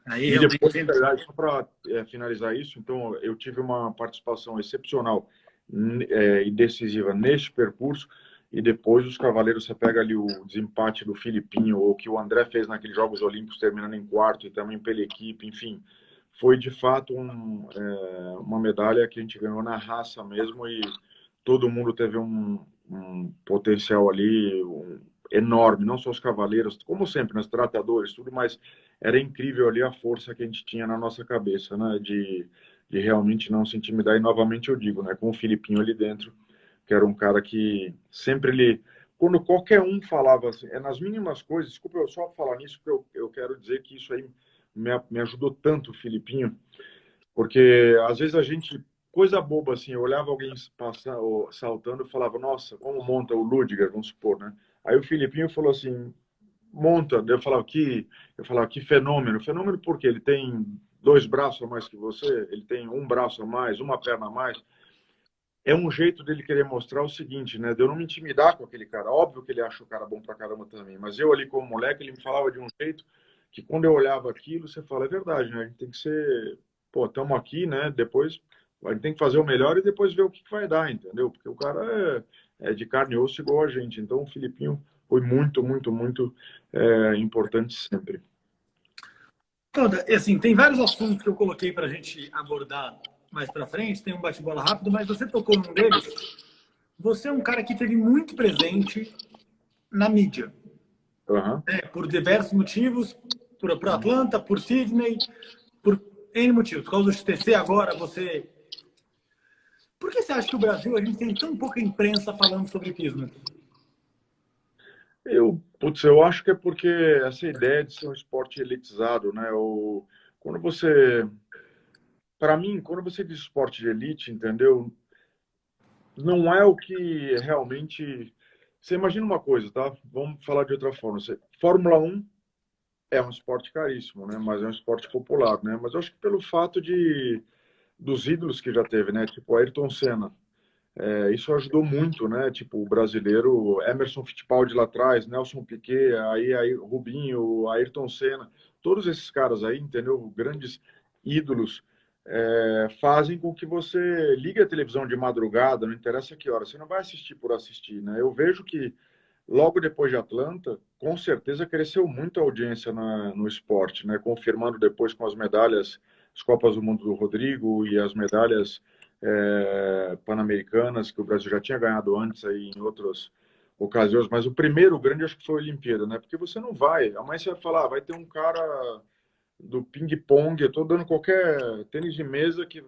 Aí E realmente. depois, na verdade, só para finalizar isso, então eu tive uma participação excepcional e decisiva neste percurso, e depois os cavaleiros, você pega ali o desempate do Filipinho, ou que o André fez naqueles Jogos Olímpicos, terminando em quarto, e também pela equipe, enfim, foi de fato uma medalha que a gente ganhou na raça mesmo, e todo mundo teve um potencial ali enorme, não só os cavaleiros, como sempre, nos tratadores, tudo, mas era incrível ali a força que a gente tinha na nossa cabeça, né, de realmente não se intimidar, e novamente eu digo, né, com o Filipinho ali dentro, que era um cara que sempre quando qualquer um falava assim, nas mínimas coisas, desculpa eu só falar nisso, porque eu quero dizer que isso aí me ajudou tanto, o Filipinho, porque às vezes a gente, coisa boba assim, eu olhava alguém passando, saltando e falava, nossa, como monta o Ludiger, vamos supor, né? Aí o Filipinho falou assim, monta, eu falava que fenômeno, fenômeno porque ele tem 2 braços a mais que você, ele tem um braço a mais, uma perna a mais, é um jeito dele querer mostrar o seguinte, né, de eu não me intimidar com aquele cara, óbvio que ele acha o cara bom pra caramba também, mas eu ali como moleque, ele me falava de um jeito que quando eu olhava aquilo, você fala, é verdade, né, a gente tem que ser, pô, estamos aqui, né, depois A gente tem que fazer o melhor e depois ver o que vai dar, entendeu? Porque o cara é de carne e osso igual a gente. Então, o Filipinho foi muito, muito, muito importante sempre. Toda, assim, tem vários assuntos que eu coloquei para a gente abordar mais para frente, tem um bate-bola rápido, mas você tocou num deles. Você é um cara que teve muito presente na mídia, Uhum. né? Por diversos motivos, por Atlanta, por Sydney, por N motivos. Por causa do XTC agora, você... Por que você acha que o Brasil, a gente tem tão pouca imprensa falando sobre hipismo? Eu acho que é porque essa ideia de ser um esporte elitizado, né? Quando você, para mim, quando você diz esporte de elite, entendeu? Não é o que realmente. Você imagina uma coisa, tá? Vamos falar de outra forma. Fórmula 1 é um esporte caríssimo, né? Mas é um esporte popular, né? Mas eu acho que pelo fato dos ídolos que já teve, né? Tipo Ayrton Senna. Isso ajudou muito, né? Tipo, o brasileiro, Emerson Fittipaldi lá atrás, Nelson Piquet, aí Rubinho, Ayrton Senna, todos esses caras aí, entendeu? Grandes ídolos, fazem com que você ligue a televisão de madrugada, não interessa que hora, você não vai assistir por assistir, né? Eu vejo que logo depois de Atlanta, com certeza cresceu muito a audiência no esporte, né? Confirmando depois com as medalhas, as Copas do Mundo do Rodrigo e as medalhas pan-americanas que o Brasil já tinha ganhado antes aí em outras ocasiões, mas o primeiro grande acho que foi a Olimpíada, né? Porque você não vai, amanhã você vai falar, vai ter um cara do ping-pong, eu estou dando qualquer tênis de mesa que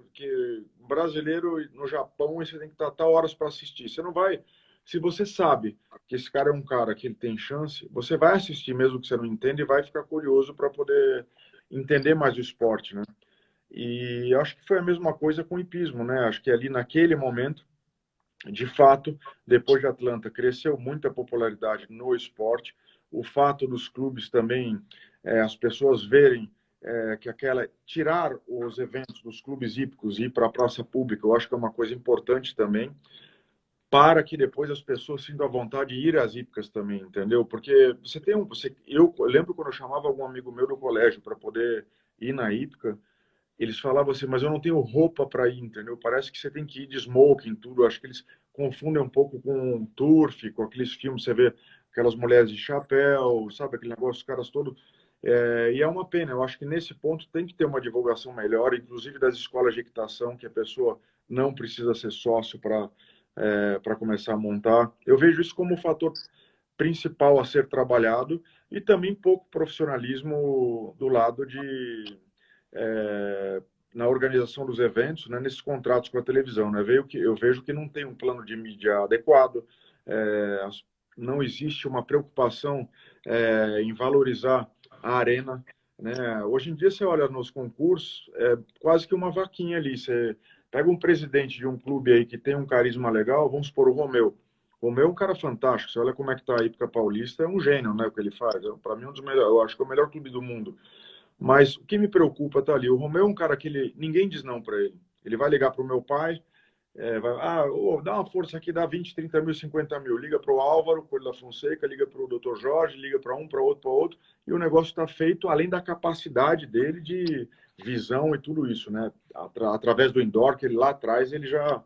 brasileiro no Japão e você tem que estar tal horas para assistir. Você não vai, se você sabe que esse cara é um cara que ele tem chance, você vai assistir mesmo que você não entenda e vai ficar curioso para poder entender mais o esporte, né? E acho que foi a mesma coisa com o hipismo, né? Acho que ali naquele momento, de fato, depois de Atlanta, cresceu muito a popularidade no esporte. O fato dos clubes também, as pessoas verem que tirar os eventos dos clubes hípicos e ir para a praça pública, eu acho que é uma coisa importante também, para que depois as pessoas sintam a vontade de ir às hípicas também, entendeu? Porque eu lembro quando eu chamava algum amigo meu do colégio para poder ir na hípica, eles falavam assim, mas eu não tenho roupa para ir, entendeu? Parece que você tem que ir de smoking, tudo. Acho que eles confundem um pouco com turf, com aqueles filmes, você vê aquelas mulheres de chapéu, sabe, aquele negócio, os caras todos. E é uma pena, eu acho que nesse ponto tem que ter uma divulgação melhor, inclusive das escolas de equitação, que a pessoa não precisa ser sócio para começar a montar. Eu vejo isso como um fator principal a ser trabalhado e também pouco profissionalismo do lado é, na organização dos eventos, né, nesses contratos com a televisão. Né? Eu vejo que não tem um plano de mídia adequado, é, não existe uma preocupação em valorizar a arena. Né? Hoje em dia, você olha nos concursos, é quase que uma vaquinha ali. Você pega um presidente de um clube aí que tem um carisma legal, vamos supor o Romeu. O Romeu é um cara fantástico. Você olha como é que está a Hípica Paulista, é um gênio, né, o que ele faz. Para mim, é um dos melhores. Eu acho que é o melhor clube do mundo. Mas o que me preocupa tá ali. O Romeu é um cara que ninguém diz não para ele. Ele vai ligar para o meu pai, dá uma força aqui, dá 20, 30 mil, 50 mil. Liga para o Álvaro, Coelho da Fonseca, liga para o Dr. Jorge, liga para um, para outro. E o negócio está feito além da capacidade dele de visão e tudo isso, né? Através do indoor, que ele lá atrás ele já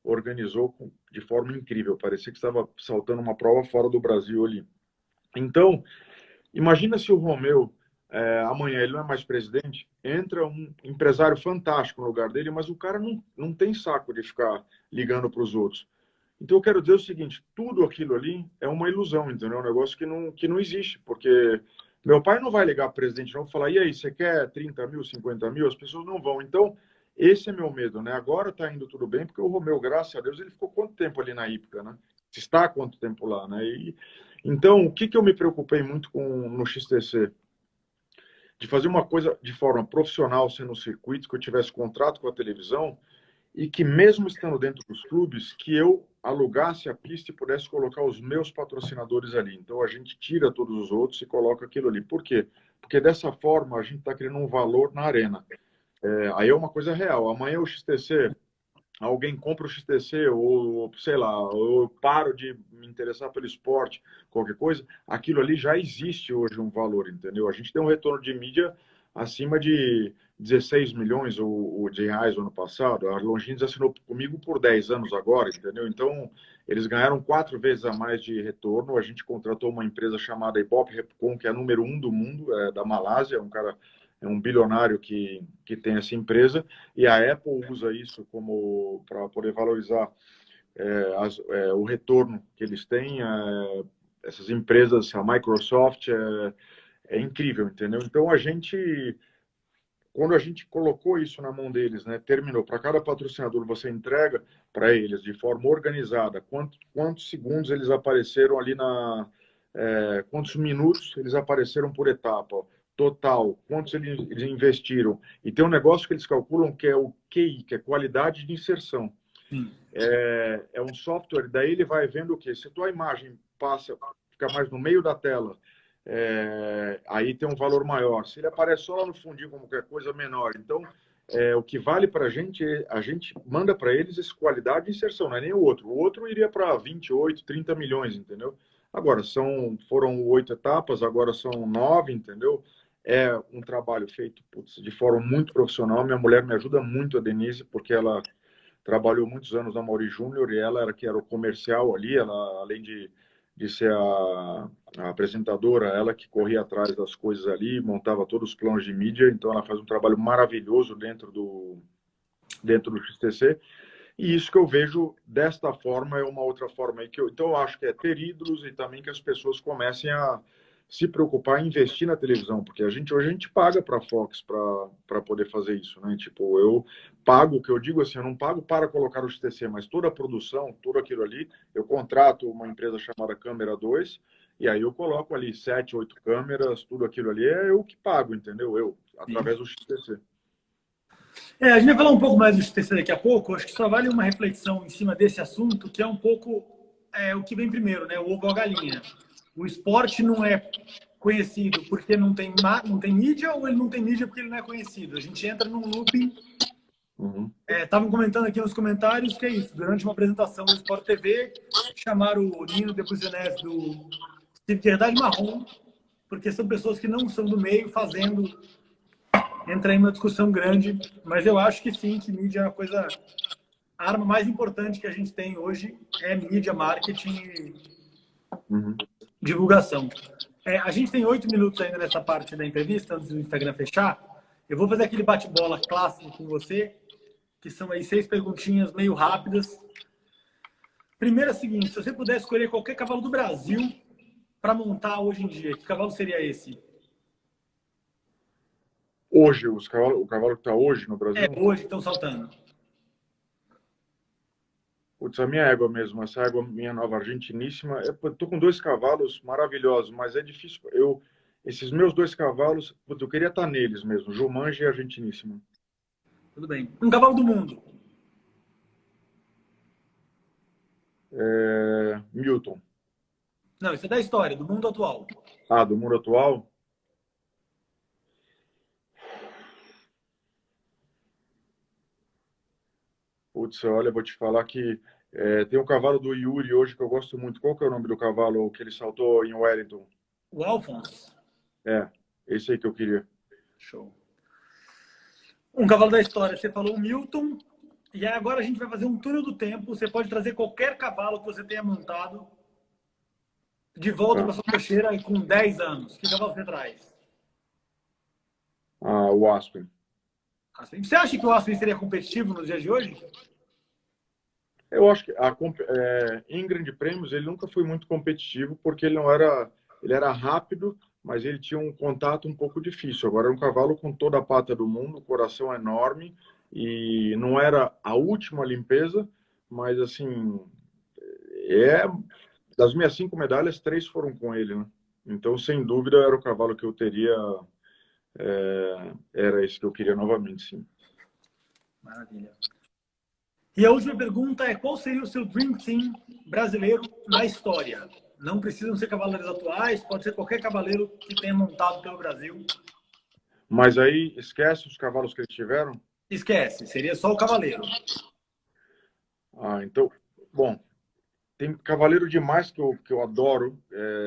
organizou de forma incrível. Parecia que estava saltando uma prova fora do Brasil ali. Então, imagina se o Romeu, amanhã ele não é mais presidente, entra um empresário fantástico no lugar dele, mas o cara não tem saco de ficar ligando para os outros. Então eu quero dizer o seguinte, tudo aquilo ali é uma ilusão, entendeu? É um negócio que não existe, porque meu pai não vai ligar para o presidente não e falar, e aí, você quer 30 mil, 50 mil? As pessoas não vão. Então, esse é meu medo, né? Agora está indo tudo bem, porque o Romeu, graças a Deus, ele ficou quanto tempo ali na Ípica, né? Está há quanto tempo lá, né? Então, o que eu me preocupei muito no XTC? De fazer uma coisa de forma profissional, sendo um circuito, que eu tivesse contrato com a televisão e que, mesmo estando dentro dos clubes, que eu alugasse a pista e pudesse colocar os meus patrocinadores ali. Então, a gente tira todos os outros e coloca aquilo ali. Por quê? Porque dessa forma a gente está criando um valor na arena. Aí é uma coisa real. Amanhã o XTC, alguém compra o XTC ou, sei lá, eu paro de me interessar pelo esporte, qualquer coisa, aquilo ali já existe hoje um valor, entendeu? A gente tem um retorno de mídia acima de 16 milhões de reais no ano passado. A Longines assinou comigo por 10 anos agora, entendeu? Então, eles ganharam 4 vezes a mais de retorno. A gente contratou uma empresa chamada Ibope Repcon, que é a número 1 do mundo, da Malásia, é um bilionário que tem essa empresa, e a Apple usa isso como para poder valorizar o retorno que eles têm. Essas empresas, a Microsoft, é incrível, entendeu? Então, quando a gente colocou isso na mão deles, né, terminou, para cada patrocinador você entrega para eles de forma organizada quantos segundos eles apareceram ali quantos minutos eles apareceram por etapa, total, quantos eles investiram. E tem um negócio que eles calculam que é o QI, que é qualidade de inserção. É um software, daí ele vai vendo o que? Se tua imagem fica mais no meio da tela, aí tem um valor maior. Se ele aparece só lá no fundinho como qualquer coisa, menor. Então, o que vale para a gente manda para eles essa qualidade de inserção, não é nem o outro. O outro iria para 28, 30 milhões, entendeu? Agora, foram 8 etapas, agora são 9, entendeu? É um trabalho feito de forma muito profissional. Minha mulher me ajuda muito, a Denise, porque ela trabalhou muitos anos na Mauri Júnior e ela que era o comercial ali, ela, além de ser a apresentadora, ela que corria atrás das coisas ali, montava todos os planos de mídia, então ela faz um trabalho maravilhoso dentro do XTC, e isso que eu vejo desta forma é uma outra forma aí então eu acho que é ter ídolos e também que as pessoas comecem a se preocupar em investir na televisão, porque hoje a gente paga para a Fox para poder fazer isso, né? Tipo, eu pago, o que eu digo assim, eu não pago para colocar o XTC, mas toda a produção, tudo aquilo ali, eu contrato uma empresa chamada Câmera 2 e aí eu coloco ali 7, 8 câmeras, tudo aquilo ali é eu que pago, entendeu? Eu, através do XTC. A gente vai falar um pouco mais do XTC daqui a pouco. Acho que só vale uma reflexão em cima desse assunto, que é um pouco o que vem primeiro, né? O ovo ou a galinha. O esporte não é conhecido porque não tem mídia, ou ele não tem mídia porque ele não é conhecido? A gente entra num looping. Estavam comentando aqui nos comentários que é isso. Durante uma apresentação do Sport TV, chamaram o Nino Debussonés do Verdade Marrom, porque são pessoas que não são do meio fazendo. Entra em uma discussão grande, mas eu acho que sim, que mídia é uma coisa. A arma mais importante que a gente tem hoje é mídia, marketing e divulgação. A gente tem 8 minutos ainda nessa parte da entrevista, antes do Instagram fechar. Eu vou fazer aquele bate-bola clássico com você, que são aí 6 perguntinhas meio rápidas. Primeira é a seguinte: se você puder escolher qualquer cavalo do Brasil para montar hoje em dia, que cavalo seria esse? Hoje, o cavalo que está hoje no Brasil? Hoje que estão saltando. Putz, a minha égua mesmo, essa égua minha nova argentiníssima. Eu tô com 2 cavalos maravilhosos, mas é difícil. Esses meus 2 cavalos, putz, eu queria estar neles mesmo, Jumanji e argentiníssima. Tudo bem. Um cavalo do mundo. Milton. Não, isso é da história, do mundo atual. Do mundo atual? Putz, olha, vou te falar que tem um cavalo do Yuri hoje que eu gosto muito. Qual que é o nome do cavalo que ele saltou em Wellington? O Alphonse. Esse aí que eu queria. Show. Um cavalo da história. Você falou o Milton. E aí agora a gente vai fazer um túnel do tempo. Você pode trazer qualquer cavalo que você tenha montado de volta para sua cocheira com 10 anos. Que cavalo você traz? O Aspen. Você acha que o Aspen seria competitivo nos dias de hoje? Eu acho que em Grande Prêmios ele nunca foi muito competitivo porque ele era rápido, mas ele tinha um contato um pouco difícil. Agora é um cavalo com toda a pata do mundo, coração enorme, e não era a última limpeza, mas assim, das minhas 5 medalhas, 3 foram com ele, né? Então, sem dúvida, era o cavalo que eu teria, era esse que eu queria novamente, sim. Maravilha. E a última pergunta é: qual seria o seu Dream Team brasileiro na história? Não precisam ser cavaleiros atuais, pode ser qualquer cavaleiro que tenha montado pelo Brasil. Mas aí, esquece os cavalos que eles tiveram? Esquece, seria só o cavaleiro. Então, bom, tem cavaleiro demais que eu adoro,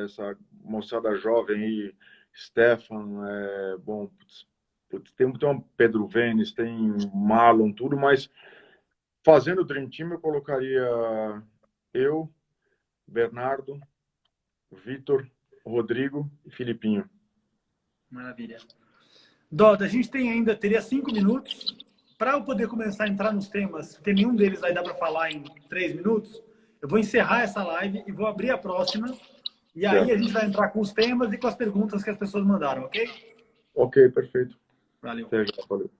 essa moçada jovem aí, Stefan, putz, tem um Pedro Vênis, tem Marlon, tudo, mas fazendo o Dream Team eu colocaria eu, Bernardo, Vitor, Rodrigo e Filipinho. Maravilha. Doda, a gente teria 5 minutos. Para eu poder começar a entrar nos temas, porque nenhum deles vai dar para falar em 3 minutos, eu vou encerrar essa live e vou abrir a próxima. E aí a gente vai entrar com os temas e com as perguntas que as pessoas mandaram, ok? Ok, perfeito. Valeu. Até já, valeu.